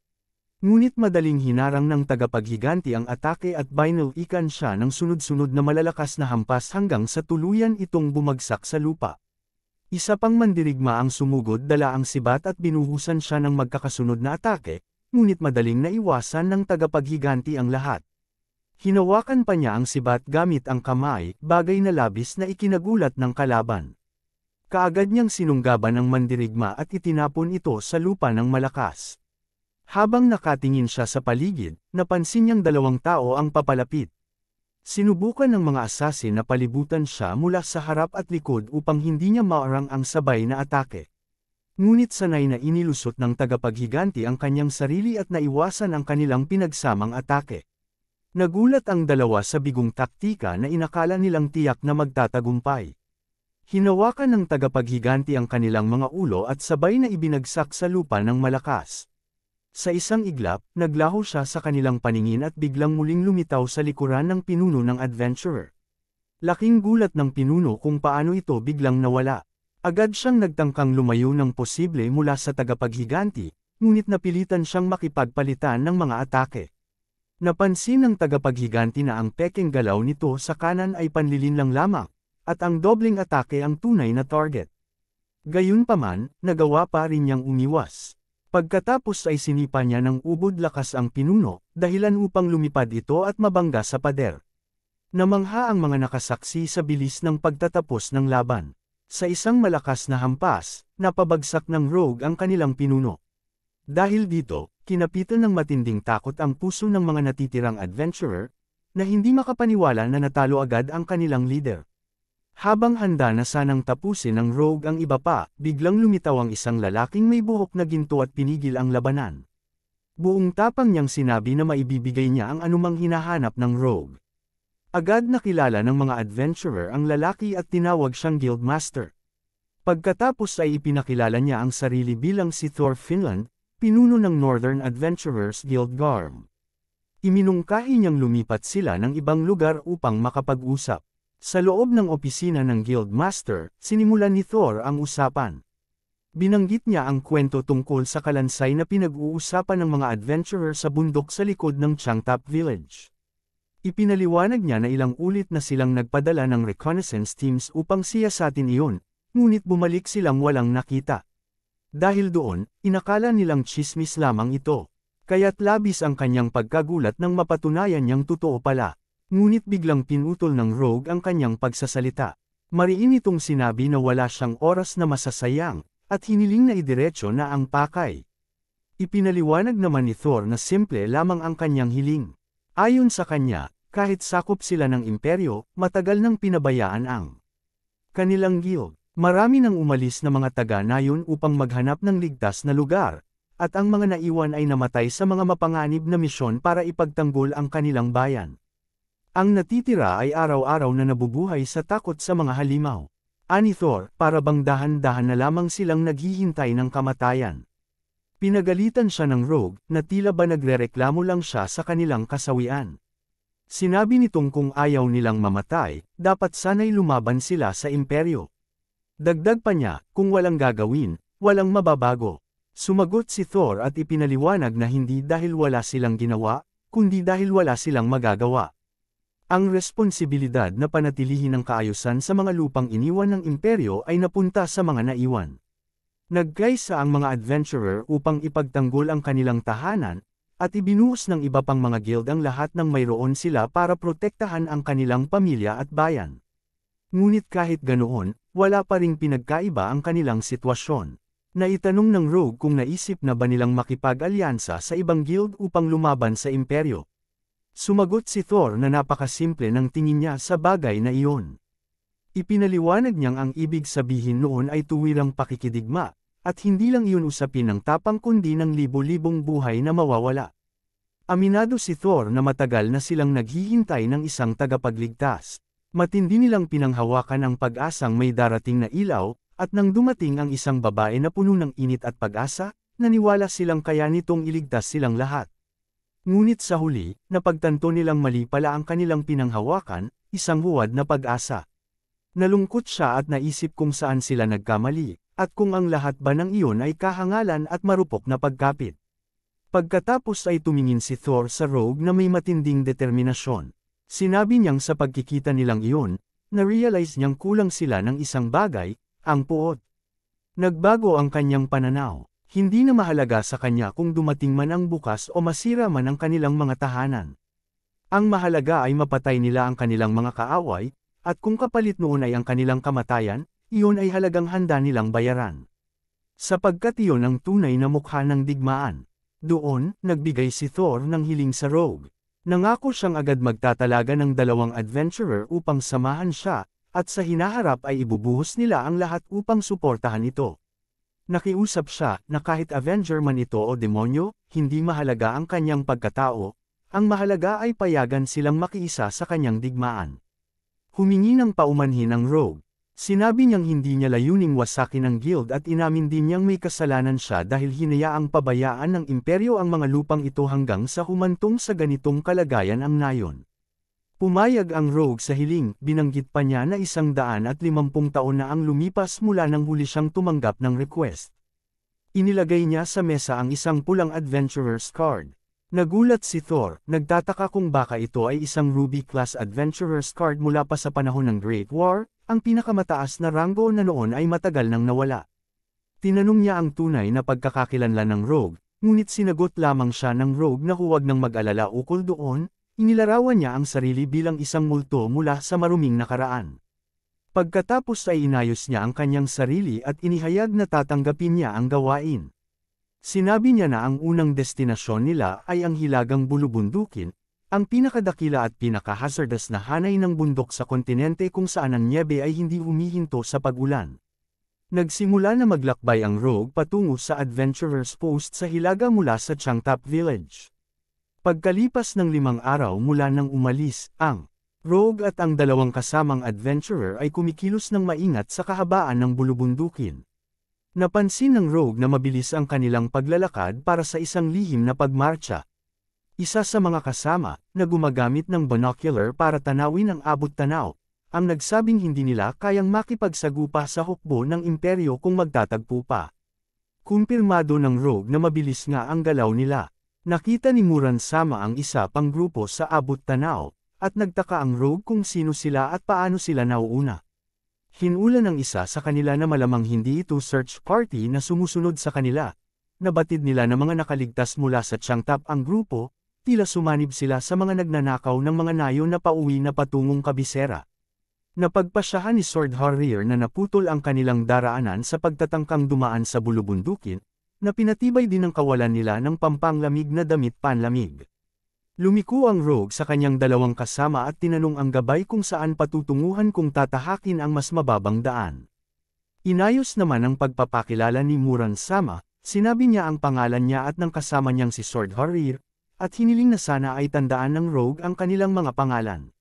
Ngunit madaling hinarang ng tagapaghiganti ang atake at binalikan siya ng sunod-sunod na malalakas na hampas hanggang sa tuluyan itong bumagsak sa lupa. Isa pang mandirigma ang sumugod dala ang sibat at binuhusan siya ng magkakasunod na atake, ngunit madaling naiwasan ng tagapaghiganti ang lahat. Hinawakan pa niya ang sibat gamit ang kamay, bagay na labis na ikinagulat ng kalaban. Kaagad niyang sinunggaban ang mandirigma at itinapon ito sa lupa ng malakas. Habang nakatingin siya sa paligid, napansin niyang 2 tao ang papalapit. Sinubukan ng mga asasin na palibutan siya mula sa harap at likod upang hindi niya maarang ang sabay na atake. Ngunit sanay na inilusot ng tagapaghiganti ang kanyang sarili at naiwasan ang kanilang pinagsamang atake. Nagulat ang dalawa sa bigong taktika na inakala nilang tiyak na magtatagumpay. Hinawakan ng tagapaghiganti ang kanilang mga ulo at sabay na ibinagsak sa lupa ng malakas. Sa isang iglap, naglaho siya sa kanilang paningin at biglang muling lumitaw sa likuran ng pinuno ng adventurer. Laking gulat ng pinuno kung paano ito biglang nawala. Agad siyang nagtangkang lumayo ng posible mula sa tagapaghiganti, ngunit napilitan siyang makipagpalitan ng mga atake. Napansin ng tagapaghiganti na ang pekeng galaw nito sa kanan ay panlilinlang lamang, at ang dobleng atake ang tunay na target. Gayunpaman, nagawa pa rin niyang umiwas. Pagkatapos ay sinipa niya ng ubod lakas ang pinuno, dahilan upang lumipad ito at mabangga sa pader. Namangha ang mga nakasaksi sa bilis ng pagtatapos ng laban. Sa isang malakas na hampas, napabagsak ng rogue ang kanilang pinuno. Dahil dito, kinapitan ng matinding takot ang puso ng mga natitirang adventurer, na hindi makapaniwala na natalo agad ang kanilang leader. Habang handa na sanang tapusin ng Rogue ang iba pa, biglang lumitaw ang isang lalaking may buhok na ginto at pinigil ang labanan. Buong tapang niyang sinabi na maibibigay niya ang anumang hinahanap ng Rogue. Agad nakilala ng mga adventurer ang lalaki at tinawag siyang Guildmaster. Pagkatapos ay ipinakilala niya ang sarili bilang si Thor Finland, pinuno ng Northern Adventurers Guild Garm. Iminungkahi niyang lumipat sila ng ibang lugar upang makapag-usap. Sa loob ng opisina ng Guildmaster, sinimulan ni Thor ang usapan. Binanggit niya ang kwento tungkol sa kalansay na pinag-uusapan ng mga adventurer sa bundok sa likod ng Changtap Village. Ipinaliwanag niya na ilang ulit na silang nagpadala ng reconnaissance teams upang siyasatin iyon, ngunit bumalik silang walang nakita. Dahil doon, inakala nilang tsismis lamang ito. Kaya't labis ang kanyang pagkagulat nang mapatunayan niyang totoo pala. Ngunit biglang pinutol ng Rogue ang kanyang pagsasalita. Mariin itong sinabi na wala siyang oras na masasayang, at hiniling na idiretso na ang pakay. Ipinaliwanag naman ni Thor na simple lamang ang kanyang hiling. Ayon sa kanya, kahit sakop sila ng imperyo, matagal nang pinabayaan ang kanilang guild. Marami nang umalis na mga taga-nayon upang maghanap ng ligtas na lugar, at ang mga naiwan ay namatay sa mga mapanganib na misyon para ipagtanggol ang kanilang bayan. Ang natitira ay araw-araw na nabubuhay sa takot sa mga halimaw. Ani Thor, para bang dahan-dahan na lamang silang naghihintay ng kamatayan. Pinagalitan siya ng Rogue, na tila ba nagrereklamo lang siya sa kanilang kasawian. Sinabi nitong kung ayaw nilang mamatay, dapat sana'y lumaban sila sa imperyo. Dagdag pa niya, kung walang gagawin, walang mababago. Sumagot si Thor at ipinaliwanag na hindi dahil wala silang ginawa, kundi dahil wala silang magagawa. Ang responsibilidad na panatilihin ang kaayusan sa mga lupang iniwan ng imperyo ay napunta sa mga naiwan. Nagkaisa ang mga adventurer upang ipagtanggol ang kanilang tahanan, at ibinuhos ng iba pang mga guild ang lahat ng mayroon sila para protektahan ang kanilang pamilya at bayan. Ngunit kahit ganoon, wala pa ring pinagkaiba ang kanilang sitwasyon. Naitanong ng Rogue kung naisip na ba nilang makipag-alyansa sa ibang guild upang lumaban sa imperyo. Sumagot si Thor na napakasimple ng tingin niya sa bagay na iyon. Ipinaliwanag niyang ang ibig sabihin noon ay tuwirang pakikidigma, at hindi lang iyon usapin ng tapang kundi ng libo-libong buhay na mawawala. Aminado si Thor na matagal na silang naghihintay ng isang tagapagligtas. Matindi nilang pinanghawakan ang pag-asang may darating na ilaw, at nang dumating ang isang babae na puno ng init at pag-asa, naniwala silang kaya nitong iligtas silang lahat. Ngunit sa huli, napagtanto nilang mali pala ang kanilang pinanghawakan, isang huwad na pag-asa. Nalungkot siya at naisip kung saan sila nagkamali, at kung ang lahat ba ng iyon ay kahangalan at marupok na pagkapit. Pagkatapos ay tumingin si Thor sa Rogue na may matinding determinasyon. Sinabi niyang sa pagkikita nilang iyon, na-realize niyang kulang sila ng isang bagay, ang puot. Nagbago ang kanyang pananaw. Hindi na mahalaga sa kanya kung dumating man ang bukas o masira man ang kanilang mga tahanan. Ang mahalaga ay mapatay nila ang kanilang mga kaaway, at kung kapalit noon ay ang kanilang kamatayan, iyon ay halagang handa nilang bayaran. Sapagkat iyon ang tunay na mukha ng digmaan. Doon, nagbigay si Thor ng hiling sa Rogue. Nangako siyang agad magtatalaga ng 2 adventurer upang samahan siya, at sa hinaharap ay ibubuhos nila ang lahat upang suportahan ito. Nakiusap siya na kahit Avenger man ito o demonyo, hindi mahalaga ang kanyang pagkatao, ang mahalaga ay payagan silang makiisa sa kanyang digmaan. Humingi ng paumanhin ang Rogue. Sinabi niyang hindi niya layuning wasakin ang guild at inamin din niyang may kasalanan siya dahil hinayaang pabayaan ng imperyo ang mga lupang ito hanggang sa humantong sa ganitong kalagayan ang nayon. Pumayag ang Rogue sa hiling, binanggit pa niya na 150 taon na ang lumipas mula nang huli siyang tumanggap ng request. Inilagay niya sa mesa ang isang pulang adventurer's card. Nagulat si Thor, nagtataka kung baka ito ay isang Ruby-class adventurer's card mula pa sa panahon ng Great War, ang pinakamataas na ranggo na noon ay matagal nang nawala. Tinanong niya ang tunay na pagkakakilanlan ng Rogue, ngunit sinagot lamang siya ng Rogue na huwag nang mag-alala ukol doon, inilarawan niya ang sarili bilang isang multo mula sa maruming nakaraan. Pagkatapos ay inayos niya ang kanyang sarili at inihayag na tatanggapin niya ang gawain. Sinabi niya na ang unang destinasyon nila ay ang Hilagang Bulubundukin, ang pinakadakila at pinaka-hazardous na hanay ng bundok sa kontinente kung saan ang nyebe ay hindi humihinto sa pag-ulan. Nagsimula na maglakbay ang Rogue patungo sa Adventurer's Post sa Hilaga mula sa Changtap Village. Pagkalipas ng 5 araw mula nang umalis, ang Rogue at ang dalawang kasamang adventurer ay kumikilos ng maingat sa kahabaan ng bulubundukin. Napansin ng Rogue na mabilis ang kanilang paglalakad para sa isang lihim na pagmarcha. Isa sa mga kasama, na gumagamit ng binocular para tanawin ang abot-tanaw, ang nagsabing hindi nila kayang makipagsagupa sa hukbo ng imperyo kung magtatagpo pa. Kumpirmado ng Rogue na mabilis nga ang galaw nila. Nakita ni Muran-sama ang isa pang grupo sa abot-tanaw, at nagtaka ang Rogue kung sino sila at paano sila nauuna. Hinula ng isa sa kanila na malamang hindi ito search party na sumusunod sa kanila. Nabatid nila na mga nakaligtas mula sa Changtap ang grupo, tila sumanib sila sa mga nagnanakaw ng mga nayo na pauwi na patungong kabisera. Napagpasyahan ni Sword Harrier na naputol ang kanilang daraanan sa pagtatangkang dumaan sa bulubundukin, na pinatibay din ang kawalan nila ng pampanglamig na damit panlamig. Lumiko ang Rogue sa kanyang dalawang kasama at tinanong ang gabay kung saan patutunguhan kung tatahakin ang mas mababang daan. Inayos naman ang pagpapakilala ni Muran-sama, sinabi niya ang pangalan niya at ng kasama niyang si Sword Harrier, at hiniling na sana ay tandaan ng Rogue ang kanilang mga pangalan.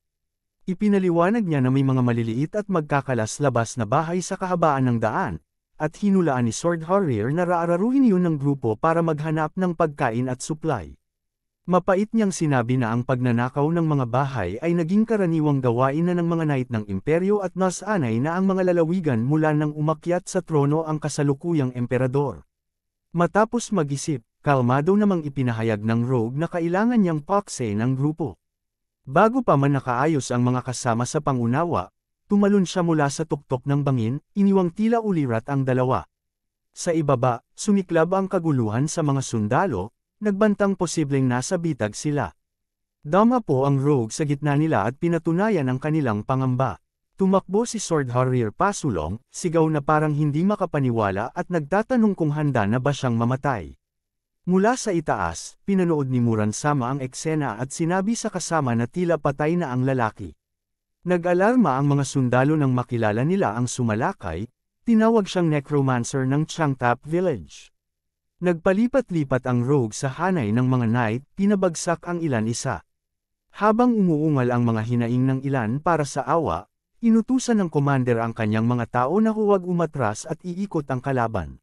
Ipinaliwanag niya na may mga maliliit at magkakalas-labas na bahay sa kahabaan ng daan, at hinulaan ni Sword Harrier na raararuhin yun ng grupo para maghanap ng pagkain at supply. Mapait niyang sinabi na ang pagnanakaw ng mga bahay ay naging karaniwang gawain na ng mga knight ng imperyo at nasanay na ang mga lalawigan mula nang umakyat sa trono ang kasalukuyang emperador. Matapos mag-isip, kalmado namang ipinahayag ng Rogue na kailangan niyang pakse ng grupo. Bago pa man nakaayos ang mga kasama sa pangunawa, tumalon siya mula sa tuktok ng bangin, iniwang tila ulirat ang dalawa. Sa ibaba, sumiklab ang kaguluhan sa mga sundalo, nagbantang posibleng nasa bitag sila. Dama po ang Rogue sa gitna nila at pinatunayan ang kanilang pangamba. Tumakbo si Sword Harrier pasulong, sigaw na parang hindi makapaniwala at nagtatanong kung handa na ba siyang mamatay. Mula sa itaas, pinanood ni Muran-sama ang eksena at sinabi sa kasama na tila patay na ang lalaki. Nag-alarma ang mga sundalo nang makilala nila ang sumalakay, tinawag siyang necromancer ng Changtap Village. Nagpalipat-lipat ang Rogue sa hanay ng mga knight, pinabagsak ang ilan isa. Habang umuungal ang mga hinaing ng ilan para sa awa, inutusan ng commander ang kanyang mga tao na huwag umatras at iikot ang kalaban.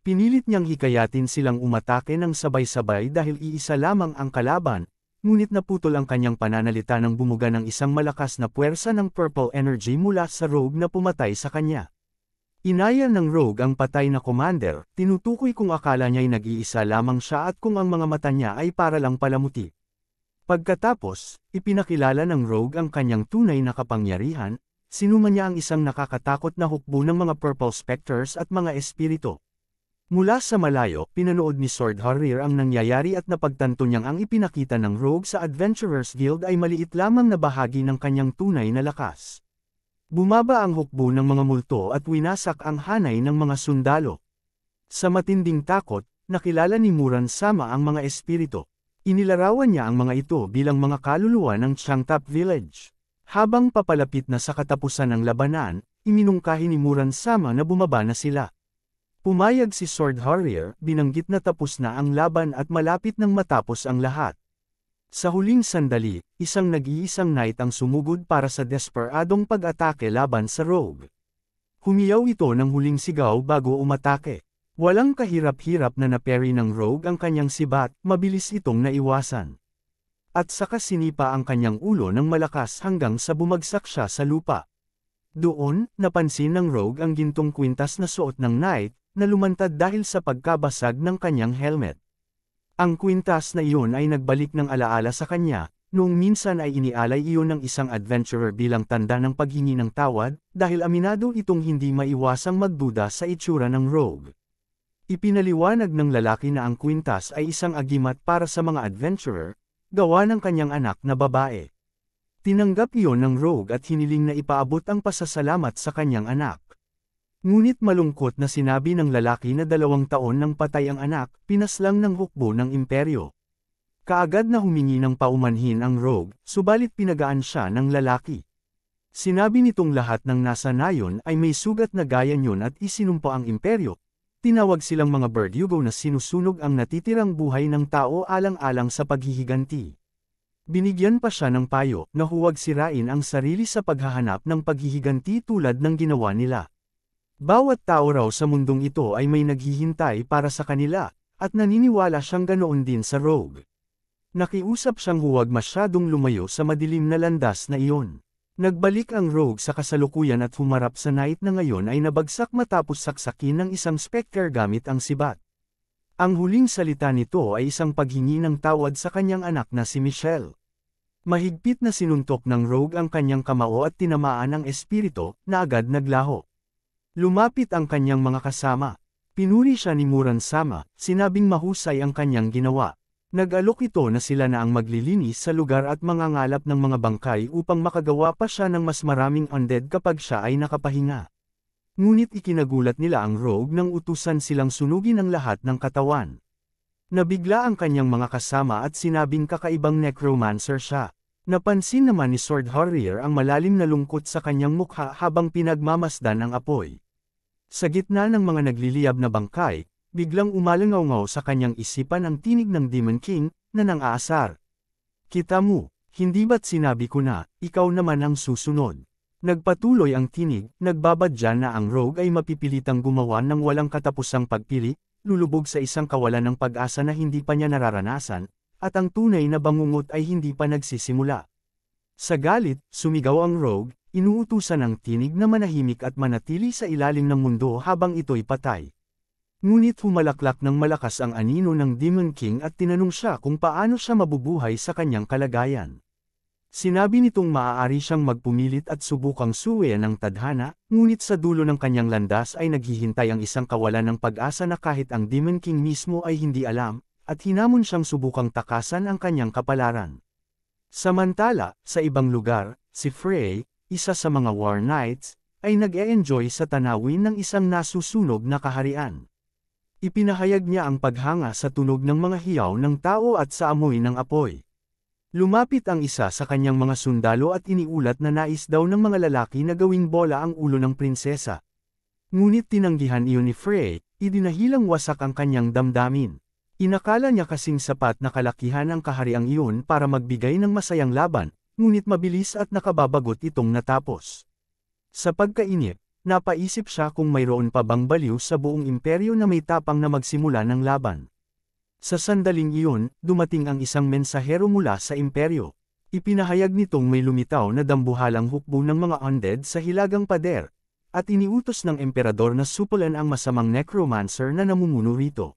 Pinilit niyang hikayatin silang umatake ng sabay-sabay dahil iisa lamang ang kalaban, ngunit naputol ang kanyang pananalita nang bumuga ng isang malakas na puwersa ng purple energy mula sa Rogue na pumatay sa kanya. Inaya ng Rogue ang patay na commander, tinutukoy kung akala niya'y nag-iisa lamang siya at kung ang mga mata niya ay para lang palamuti. Pagkatapos, ipinakilala ng Rogue ang kanyang tunay na kapangyarihan, sinuman niya ang isang nakakatakot na hukbo ng mga purple specters at mga espiritu. Mula sa malayo, pinanood ni Sword Harrier ang nangyayari at napagtanto niyang ang ipinakita ng Rogue sa Adventurers Guild ay maliit lamang na bahagi ng kanyang tunay na lakas. Bumaba ang hukbo ng mga multo at winasak ang hanay ng mga sundalo. Sa matinding takot, nakilala ni Muran-sama ang mga espiritu. Inilarawan niya ang mga ito bilang mga kaluluwa ng Changtap Village. Habang papalapit na sa katapusan ng labanan, iminungkahi ni Muran-sama na bumaba na sila. Pumayag si Sword Harrier, binanggit na tapos na ang laban at malapit nang matapos ang lahat. Sa huling sandali, isang nag-iisang knight ang sumugod para sa desperadong pag-atake laban sa Rogue. Humiyaw ito ng huling sigaw bago umatake. Walang kahirap-hirap na naparry ng Rogue ang kanyang sibat, mabilis itong naiwasan. At saka sinipa ang kanyang ulo ng malakas hanggang sa bumagsak siya sa lupa. Doon, napansin ng Rogue ang gintong kwintas na suot ng knight, na lumantad dahil sa pagkabasag ng kanyang helmet. Ang kwintas na iyon ay nagbalik ng alaala sa kanya, noong minsan ay inialay iyon ng isang adventurer bilang tanda ng paghingi ng tawad, dahil aminado itong hindi maiwasang magduda sa itsura ng Rogue. Ipinaliwanag ng lalaki na ang kwintas ay isang agimat para sa mga adventurer, gawa ng kanyang anak na babae. Tinanggap iyon ng Rogue at hiniling na ipaabot ang pasasalamat sa kanyang anak. Ngunit malungkot na sinabi ng lalaki na 2 taon nang patay ang anak, pinaslang ng hukbo ng imperyo. Kaagad na humingi ng paumanhin ang rogue, subalit pinagaan siya ng lalaki. Sinabi nitong lahat ng nasa nayon ay may sugat na gaya niyon at isinumpa ang imperyo. Tinawag silang mga Verdugo na sinusunog ang natitirang buhay ng tao alang-alang sa paghihiganti. Binigyan pa siya ng payo na huwag sirain ang sarili sa paghahanap ng paghihiganti tulad ng ginawa nila. Bawat tao raw sa mundong ito ay may naghihintay para sa kanila, at naniniwala siyang ganoon din sa rogue. Nakiusap siyang huwag masyadong lumayo sa madilim na landas na iyon. Nagbalik ang rogue sa kasalukuyan at humarap sa knight na ngayon ay nabagsak matapos saksakin ng isang specter gamit ang sibat. Ang huling salita nito ay isang paghingi ng tawad sa kanyang anak na si Michelle. Mahigpit na sinuntok ng rogue ang kanyang kamao at tinamaan ang espiritu, na agad naglaho. Lumapit ang kanyang mga kasama. Pinuri siya ni Muran Sama, sinabing mahusay ang kanyang ginawa. Nag-alok ito na sila na ang maglilinis sa lugar at mangangalap ng mga bangkay upang makagawa pa siya ng mas maraming undead kapag siya ay nakapahinga. Ngunit ikinagulat nila ang rogue nang utusan silang sunugin ang lahat ng katawan. Nabigla ang kanyang mga kasama at sinabing kakaibang necromancer siya. Napansin naman ni Sword Harrier ang malalim na lungkot sa kanyang mukha habang pinagmamasdan ang apoy. Sa gitna ng mga nagliliyab na bangkay, biglang umalangaw-ngaw sa kanyang isipan ang tinig ng Demon King, na nang-aasar. Kita mo, hindi ba't sinabi ko na, ikaw naman ang susunod? Nagpatuloy ang tinig, nagbabadya na ang rogue ay mapipilitang gumawa ng walang katapusang pagpili, lulubog sa isang kawalan ng pag-asa na hindi pa niya nararanasan, at ang tunay na bangungot ay hindi pa nagsisimula. Sa galit, sumigaw ang rogue, inuutusan ang tinig na manahimik at manatili sa ilalim ng mundo habang ito'y patay. Ngunit humalaklak ng malakas ang anino ng Demon King at tinanong siya kung paano siya mabubuhay sa kanyang kalagayan. Sinabi nitong maaari siyang magpumilit at subukang suwayan ng tadhana, ngunit sa dulo ng kanyang landas ay naghihintay ang isang kawalan ng pag-asa na kahit ang Demon King mismo ay hindi alam, at hinamon siyang subukang takasan ang kanyang kapalaran. Samantala, sa ibang lugar, si Frey, isa sa mga War Knights, ay nag-e-enjoy sa tanawin ng isang nasusunog na kaharian. Ipinahayag niya ang paghanga sa tunog ng mga hiyaw ng tao at sa amoy ng apoy. Lumapit ang isa sa kanyang mga sundalo at iniulat na nais daw ng mga lalaki na gawing bola ang ulo ng prinsesa. Ngunit tinanggihan iyon ni Frey, idinahilang wasak ang kanyang damdamin. Inakala niya kasing sapat na kalakihan ang kahariang iyon para magbigay ng masayang laban, ngunit mabilis at nakababagot itong natapos. Sa pagkainip, napaisip siya kung mayroon pa bang baliw sa buong imperyo na may tapang na magsimula ng laban. Sa sandaling iyon, dumating ang isang mensahero mula sa imperyo. Ipinahayag nitong may lumitaw na dambuhalang hukbo ng mga undead sa hilagang pader, at iniutos ng emperador na supulan ang masamang necromancer na namumuno rito.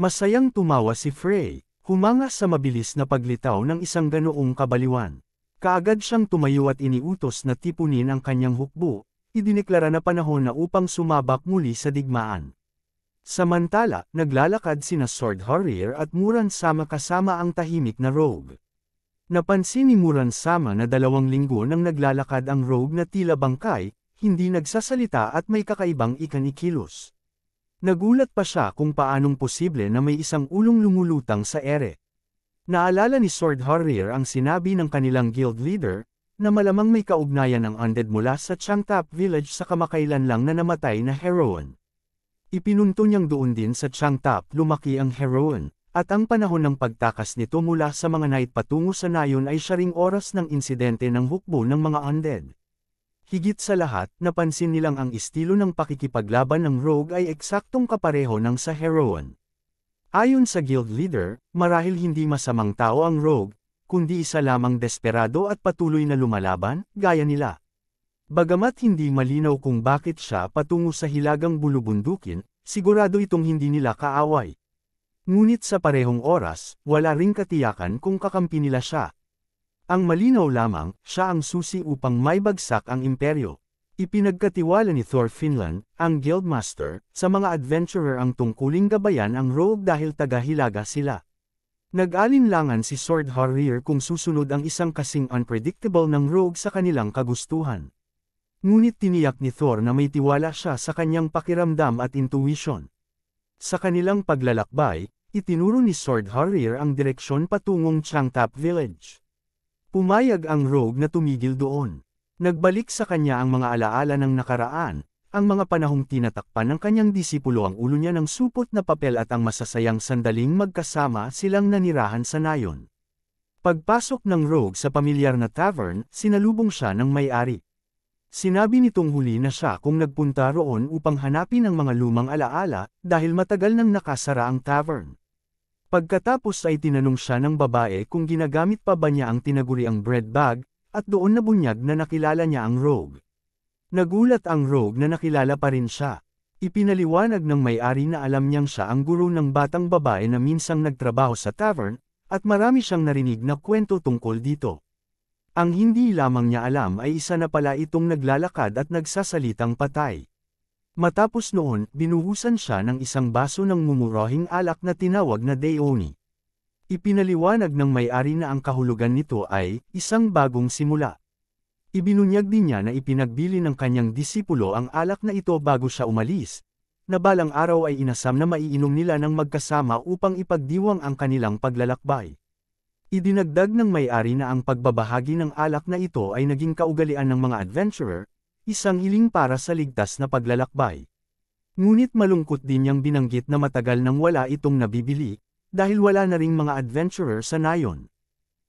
Masayang tumawa si Frey, humanga sa mabilis na paglitaw ng isang ganoong kabaliwan. Kaagad siyang tumayo at iniutos na tipunin ang kanyang hukbo. Idineklara na panahon na upang sumabak muli sa digmaan. Samantala, naglalakad sina Sword Harrier at Muran Sama kasama ang tahimik na rogue. Napansin ni Muran Sama na 2 linggo nang naglalakad ang rogue na tila bangkay, hindi nagsasalita at may kakaibang ikanikilos. Nagulat pa siya kung paanong posible na may isang ulong lumulutang sa ere. Naalala ni Sword Harrier ang sinabi ng kanilang guild leader, na malamang may kaugnayan ng undead mula sa Changtap village sa kamakailan lang na namatay na heroine. Ipinunto niyang doon din sa Changtap lumaki ang heroine, at ang panahon ng pagtakas nito mula sa mga knight patungo sa nayon ay siya ring oras ng insidente ng hukbo ng mga undead. Higit sa lahat, napansin nilang ang estilo ng pakikipaglaban ng rogue ay eksaktong kapareho ng sa heroine. Ayon sa guild leader, marahil hindi masamang tao ang rogue, kundi isa lamang desperado at patuloy na lumalaban, gaya nila. Bagamat hindi malinaw kung bakit siya patungo sa hilagang bulubundukin, sigurado itong hindi nila kaaway. Ngunit sa parehong oras, wala ring katiyakan kung kakampi nila siya. Ang malinaw lamang, siya ang susi upang maibagsak ang imperyo. Ipinagkatiwala ni Thor Finland, ang guildmaster, sa mga adventurer ang tungkuling gabayan ang rogue dahil taga-hilaga sila. Nag-alinlangan si Sword Harrier kung susunod ang isang kasing unpredictable ng rogue sa kanilang kagustuhan. Ngunit tiniyak ni Thor na may tiwala siya sa kanyang pakiramdam at intuition. Sa kanilang paglalakbay, itinuro ni Sword Harrier ang direksyon patungong Changtap Village. Pumayag ang rogue na tumigil doon. Nagbalik sa kanya ang mga alaala ng nakaraan, ang mga panahong tinatakpan ng kanyang disipulo ang ulo niya ng supot na papel at ang masasayang sandaling magkasama silang nanirahan sa nayon. Pagpasok ng rogue sa pamilyar na tavern, sinalubong siya ng may-ari. Sinabi nitong huli na siya kung nagpunta roon upang hanapin ang mga lumang alaala dahil matagal nang nakasara ang tavern. Pagkatapos ay tinanong siya ng babae kung ginagamit pa ba niya ang tinaguriang bread bag, at doon nabunyag na nakilala niya ang rogue. Nagulat ang rogue na nakilala pa rin siya. Ipinaliwanag ng may-ari na alam niyang siya ang guro ng batang babae na minsang nagtrabaho sa tavern, at marami siyang narinig na kwento tungkol dito. Ang hindi lamang niya alam ay isa na pala itong naglalakad at nagsasalitang patay. Matapos noon, binuhusan siya ng isang baso ng mumurahing alak na tinawag na Daeoni. Ipinaliwanag ng may-ari na ang kahulugan nito ay isang bagong simula. Ibinunyag din niya na ipinagbili ng kanyang disipulo ang alak na ito bago siya umalis, na balang araw ay inasam na maiinom nila ng magkasama upang ipagdiwang ang kanilang paglalakbay. Idinagdag ng may-ari na ang pagbabahagi ng alak na ito ay naging kaugalian ng mga adventurer, isang hiling para sa ligtas na paglalakbay. Ngunit malungkot din niyang binanggit na matagal nang wala itong nabibili, dahil wala na ring mga adventurer sa nayon.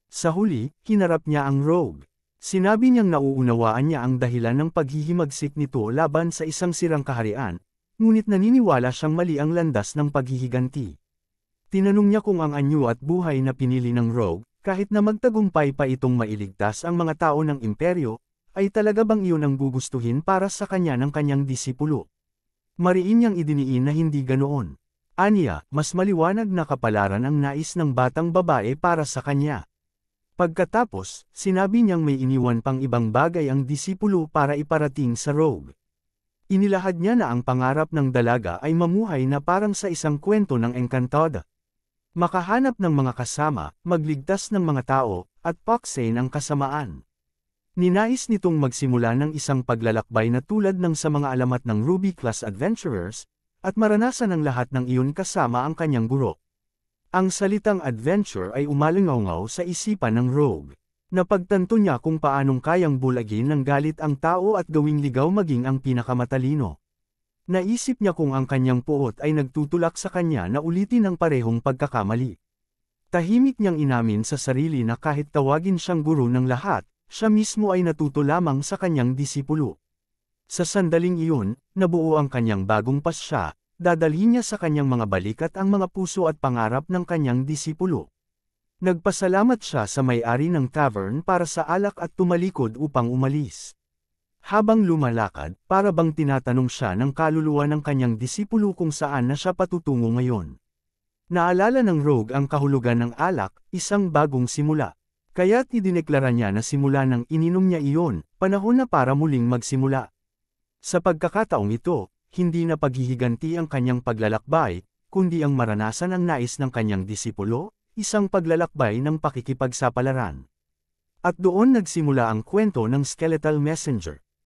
Sa huli, hinarap niya ang rogue. Sinabi niyang nauunawaan niya ang dahilan ng paghihimagsik nito laban sa isang sirang kaharian, ngunit naniniwala siyang mali ang landas ng paghihiganti. Tinanong niya kung ang anyo at buhay na pinili ng rogue, kahit na magtagumpay pa itong mailigtas ang mga tao ng imperyo, ay talaga bang iyon ang gugustuhin para sa kanya ng kanyang disipulo? Mariin niyang idiniin na hindi ganoon. Aniya, mas maliwanag na kapalaran ang nais ng batang babae para sa kanya. Pagkatapos, sinabi niyang may iniwan pang ibang bagay ang disipulo para iparating sa rogue. Inilahad niya na ang pangarap ng dalaga ay mamuhay na parang sa isang kwento ng Encantada. Makahanap ng mga kasama, magligtas ng mga tao, at paksain ang kasamaan. Ninais nitong magsimula ng isang paglalakbay na tulad ng sa mga alamat ng Ruby-class adventurers, at maranasan ang lahat ng iyon kasama ang kanyang guro. Ang salitang adventure ay umalingaw sa isipan ng rogue. Napagtanto niya kung paanong kayang bulagin ng galit ang tao at gawing ligaw maging ang pinakamatalino. Naisip niya kung ang kanyang puot ay nagtutulak sa kanya na ulitin ang parehong pagkakamali. Tahimik niyang inamin sa sarili na kahit tawagin siyang guro ng lahat, siya mismo ay natuto lamang sa kanyang disipulo. Sa sandaling iyon, nabuo ang kanyang bagong pasya, dadalhin niya sa kanyang mga balikat ang mga puso at pangarap ng kanyang disipulo. Nagpasalamat siya sa may-ari ng tavern para sa alak at tumalikod upang umalis. Habang lumalakad, para bang tinatanong siya ng kaluluwa ng kanyang disipulo kung saan na siya patutungo ngayon. Naalala ng rogue ang kahulugan ng alak, isang bagong simula. Kaya't idineklara niya na simula nang ininom niya iyon, panahon na para muling magsimula. Sa pagkakataong ito, hindi na paghihiganti ang kanyang paglalakbay, kundi ang maranasan ang nais ng kanyang disipulo, isang paglalakbay ng pakikipagsapalaran. At doon nagsimula ang kwento ng Skeletal Messenger.